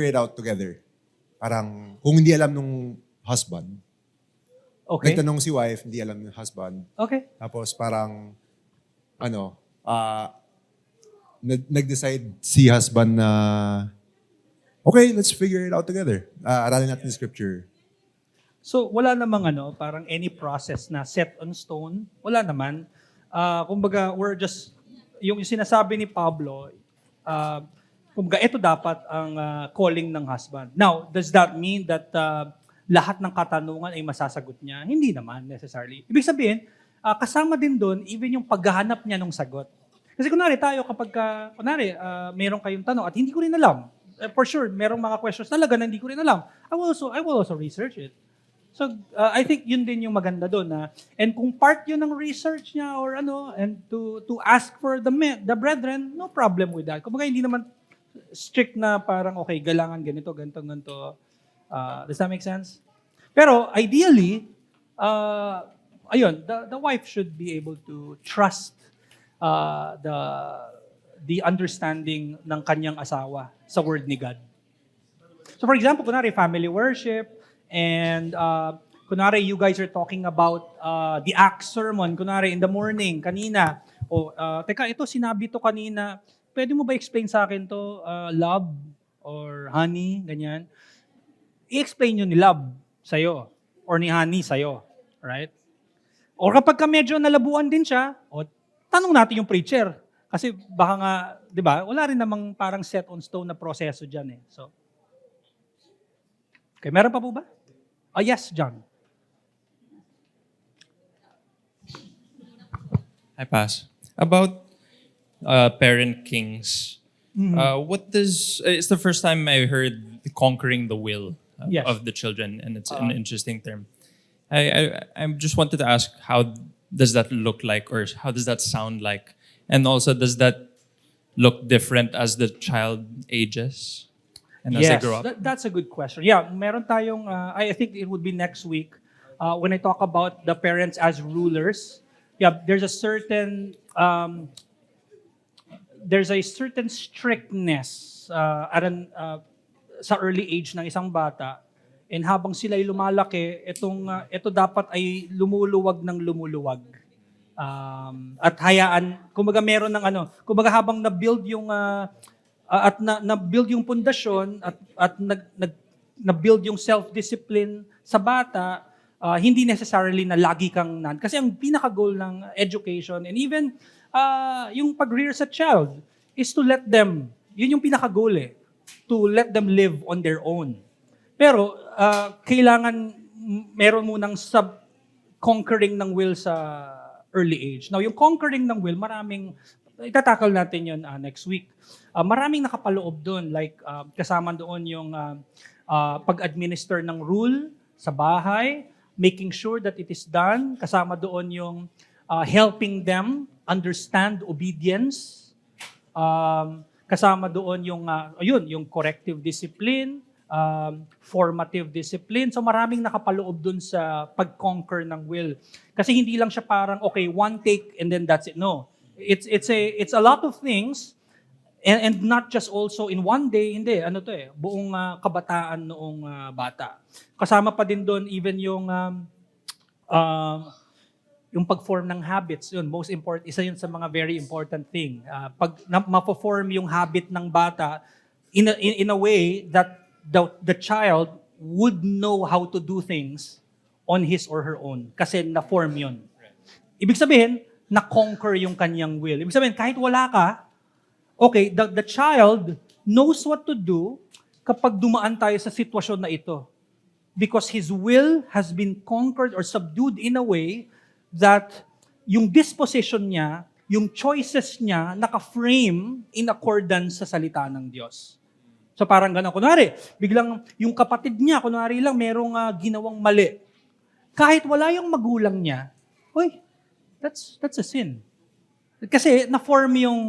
it out together. Parang kung hindi alam nung husband, Okay. nagtanong si wife, hindi alam yung husband. Okay. Tapos parang, nag-decide si husband na, okay, let's figure it out together. Aralin natin yung scripture. So, wala namang parang any process na set on stone. Wala naman. Kumbaga, we're just, yung sinasabi ni Pablo, kumbaga, ito dapat ang calling ng husband. Now, does that mean that lahat ng katanungan ay masasagot niya? Hindi naman necessarily. Ibig sabihin, kasama din doon, even yung paghahanap niya ng sagot. Kasi kunwari tayo, kapag, meron kayong tanong at hindi ko rin alam, for sure, merong mga questions talaga na hindi ko rin alam. I will also research it. So, I think yun din yung maganda doon. And kung part yun ng research niya or and to ask for the brethren, no problem with that. Kumbaga, hindi naman strict na parang, okay, galangan ganito, ganito, ganito. Does that make sense? Pero ideally, the wife should be able to trust the understanding ng kanyang asawa sa word ni God. So for example, kunwari family worship, and kunwari you guys are talking about the Acts sermon, kunwari in the morning, kanina, teka, ito sinabi to kanina, pwede mo ba explain sa akin to, love or honey, ganyan? I-explain nyo ni love sa'yo or ni honey sa'yo, right? Or kapag ka medyo nalabuan din siya, tanong natin yung preacher. Kasi baka nga, di ba, wala rin namang parang set on stone na proseso dyan eh. So, okay, meron pa po ba? Yes, John. Hi, Pas. About parent kings. It's the first time I heard conquering the will Yes. of the children, and it's an interesting term. I just wanted to ask, how does that look like, or how does that sound like? And also, does that look different as the child ages and as they grow up? That's a good question. Yeah, meron tayong, I think it would be next week, when I talk about the parents as rulers. Yeah, there's a certain strictness sa early age ng isang bata, and habang sila'y lumalaki, ito dapat ay lumuluwag ng lumuluwag. At hayaan, kumbaga meron ng kumbaga habang na-build yung na-build yung pundasyon at na-build yung self-discipline sa bata, hindi necessarily na lagi kang kasi ang pinaka-goal ng education and even yung pag-rear sa child is to let them, yun yung pinaka-goal to let them live on their own. Pero kailangan meron munang conquering ng will sa early age. Now, yung conquering ng will, itatakal natin yun next week. Maraming nakapaloob doon, like kasama doon yung pag-administer ng rule sa bahay, making sure that it is done. Kasama doon yung helping them understand obedience. Kasama doon yung corrective discipline, formative discipline. So maraming nakapaloob dun sa pag-conquer ng will. Kasi hindi lang siya parang, okay, one take and then that's it. No. It's a lot of things and not just also in one day. Hindi, buong kabataan noong bata. Kasama pa din doon even yung yung pag-form ng habits, yun, isa yun sa mga very important thing. Pag ma-form yung habit ng bata in a way that the child would know how to do things on his or her own. Kasi na-form yun. Ibig sabihin, na-conquer yung kanyang will. Ibig sabihin, kahit wala ka, okay, the child knows what to do kapag dumaan tayo sa sitwasyon na ito. Because his will has been conquered or subdued in a way that yung disposition niya, yung choices niya, naka-frame in accordance sa salita ng Diyos. So parang gano'n. Kunwari, biglang yung kapatid niya, kunwari lang, merong ginawang mali. Kahit wala yung magulang niya, uy, that's a sin. Kasi na-form yung,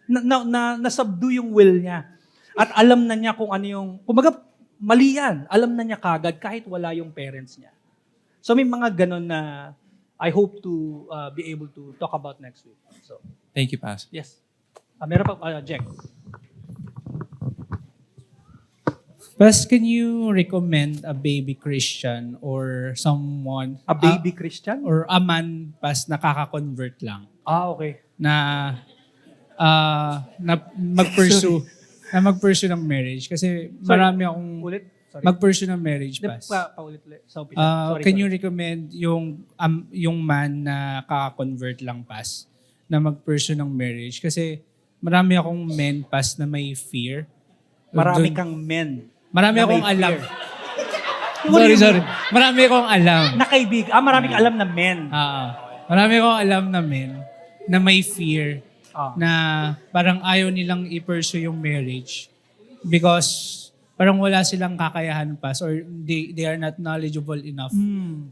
na-subdue yung will niya. At alam na niya kung ano yung, kumbaga, mali yan. Alam na niya kagad kahit wala yung parents niya. So may mga ganon na I hope to be able to talk about next week. So, Thank you, Pastor. yes. Meron pa, Jack. Pas, can you recommend a baby Christian or someone, A baby Christian? or a man pas nakaka-convert lang Okay. na mag-pursue ng marriage? Kasi marami akong Ulit? Sorry. mag-pursue ng marriage pas. Paulit ulit. Sa umpisa. Can you recommend yung man na kaka-convert lang pas na mag-pursue ng marriage? Kasi marami akong men pas na may fear. Marami Dun- kang men. Marami na akong may alam. fear. What do you Sorry. mean? Marami akong alam. Na kaibig. Maraming alam na men. Marami akong alam na men na may fear Ah. na parang ayaw nilang i-pursue yung marriage because parang wala silang kakayahan pa or they are not knowledgeable enough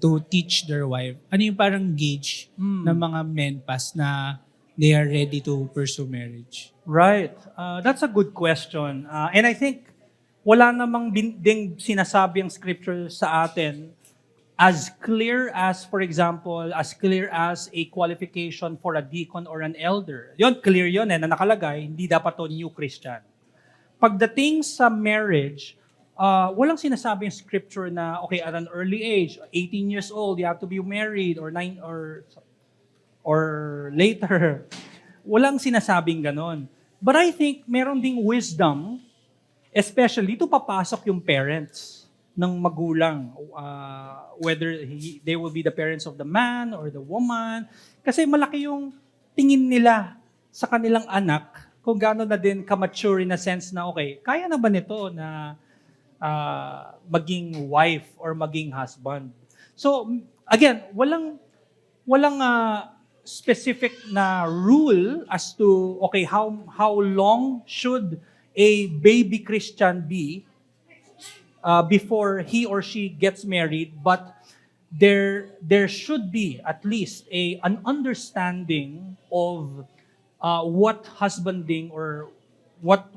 to teach their wife. Ano yung parang gauge ng mga men pas na they are ready to pursue marriage? Right. That's a good question. And I think wala namang ding sinasabi ang scripture sa atin as clear as, for example, as clear as a qualification for a deacon or an elder. Yon, clear yun na nakalagay, hindi dapat to new Christian. Pagdating sa marriage, walang sinasabi yung scripture na, okay, at an early age, 18 years old, you have to be married or later. Walang sinasabing ganon. But I think meron ding wisdom, especially to papasok yung parents ng magulang, whether they will be the parents of the man or the woman. Kasi malaki yung tingin nila sa kanilang anak kung gaano na din ka-mature in a sense na, okay, kaya na ba nito na maging wife or maging husband? So, again, walang specific na rule as to, okay, how long should a baby Christian be before he or she gets married, but there should be at least an understanding of what husbanding or what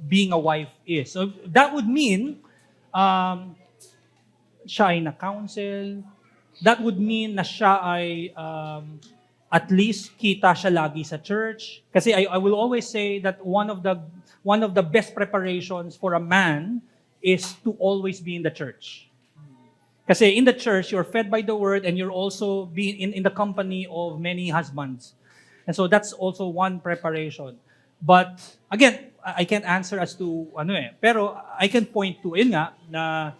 being a wife is. So that would mean siya ay na-counsel. That would mean na siya ay at least kita siya lagi sa church. Kasi I will always say that one of the best preparations for a man is to always be in the church. Kasi in the church, you're fed by the word and you're also being in the company of many husbands. And so that's also one preparation. But again, I can't answer as to pero I can point to na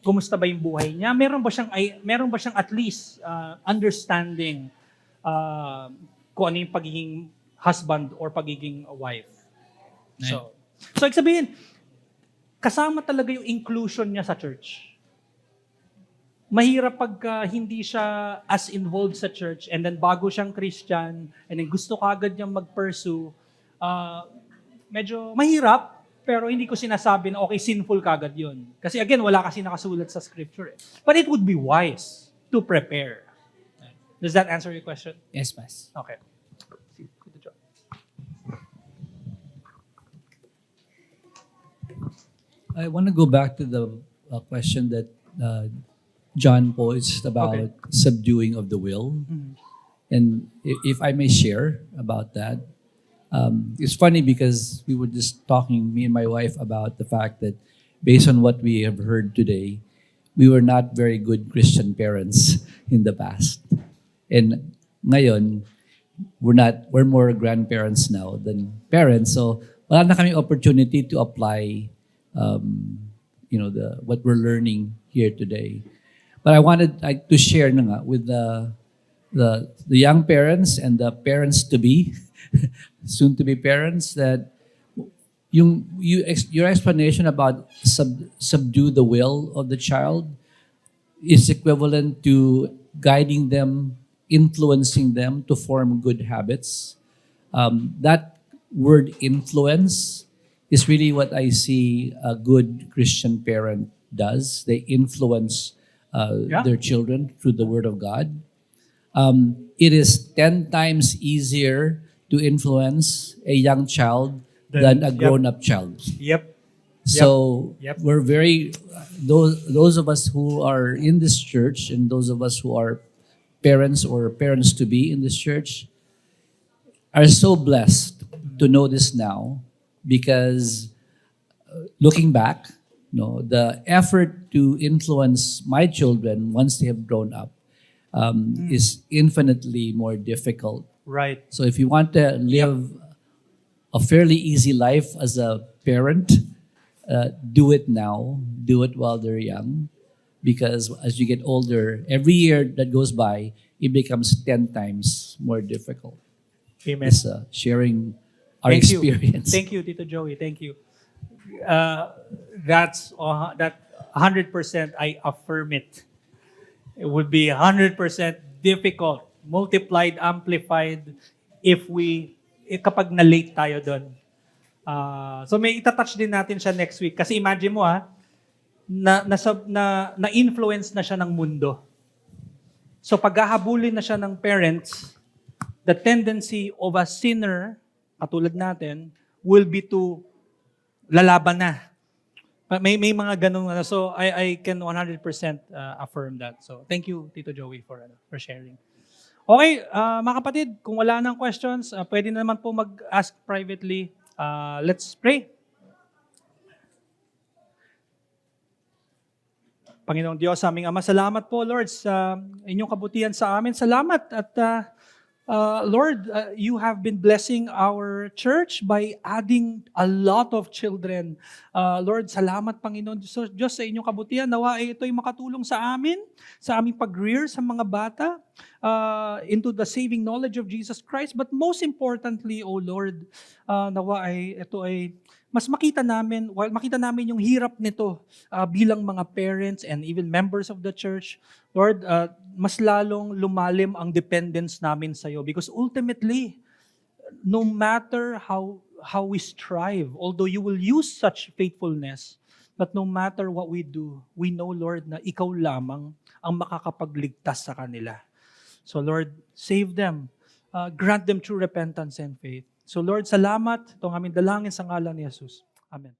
kumusta ba yung buhay niya? Meron ba siyang at least understanding kung ano yung pagiging husband or pagiging wife. So ibig sabihin, kasama talaga yung inclusion niya sa church. Mahirap pagka hindi siya as involved sa church and then bago siyang Christian and then gusto kagad niyang mag-pursue, medyo mahirap, pero hindi ko sinasabi na okay, sinful kagad yun. Kasi again, wala kasi nakasulat sa scripture. But it would be wise to prepare. Does that answer your question? Yes, Pas. Okay. I want to go back to the question that John posed about Okay. subduing of the will. And if I may share about that, it's funny because we were just talking, me and my wife, about the fact that based on what we have heard today, we were not very good Christian parents in the past. And Ngayon, we're more grandparents now than parents. So wala na kaming opportunity to apply what we're learning here today. But I wanted to share na nga with the young parents and the parents to be, soon to be parents, that your explanation about subdue the will of the child is equivalent to guiding them, influencing them to form good habits. That word influence is really what I see a good Christian parent does. They influence their children through the Word of God. It is 10 times easier to influence a young child than a grown-up child. Yep. So Yep. we're very those of us who are in this church and those of us who are parents or parents to be in this church are so blessed to know this now, because looking back, the effort to influence my children once they have grown up is infinitely more difficult. Right. So if you want to live a fairly easy life as a parent, do it now. Do it while they're young, because as you get older, every year that goes by, it becomes 10 times more difficult. Amen. It's sharing our Thank you. experience. Thank you, Tito Joey. Thank you. That 100%, I affirm it. It would be 100% difficult, multiplied, amplified, kapag na-late tayo doon. So may itatouch din natin siya next week. Kasi imagine mo na-influence na siya ng mundo. So paghahabulin na siya ng parents, the tendency of a sinner, katulad natin, will be to lalaban na. May mga ganun. So I can 100% affirm that. So thank you, Tito Joey, for sharing. Okay, mga kapatid, kung wala nang questions, pwede na naman po mag-ask privately. Let's pray. Panginoong Diyos, aming Ama, salamat po, Lord, sa inyong kabutihan sa amin. Salamat at Lord, you have been blessing our church by adding a lot of children. Lord, salamat, Panginoon Diyos, sa inyong kabutihan. Nawa ito'y makatulong sa amin, sa aming pag-rear sa mga bata into the saving knowledge of Jesus Christ. But most importantly, O Lord, nawa ito ay mas makita namin yung hirap nito bilang mga parents and even members of the church. Lord, mas lalong lumalim ang dependence namin sa iyo, because ultimately, no matter how we strive, although you will use such faithfulness, but no matter what we do, we know, Lord, na ikaw lamang ang makakapagligtas sa kanila. So Lord, save them. Grant them true repentance and faith. So Lord, salamat. Ito ang aming dalangin sa ngalan ni Jesus. Amen.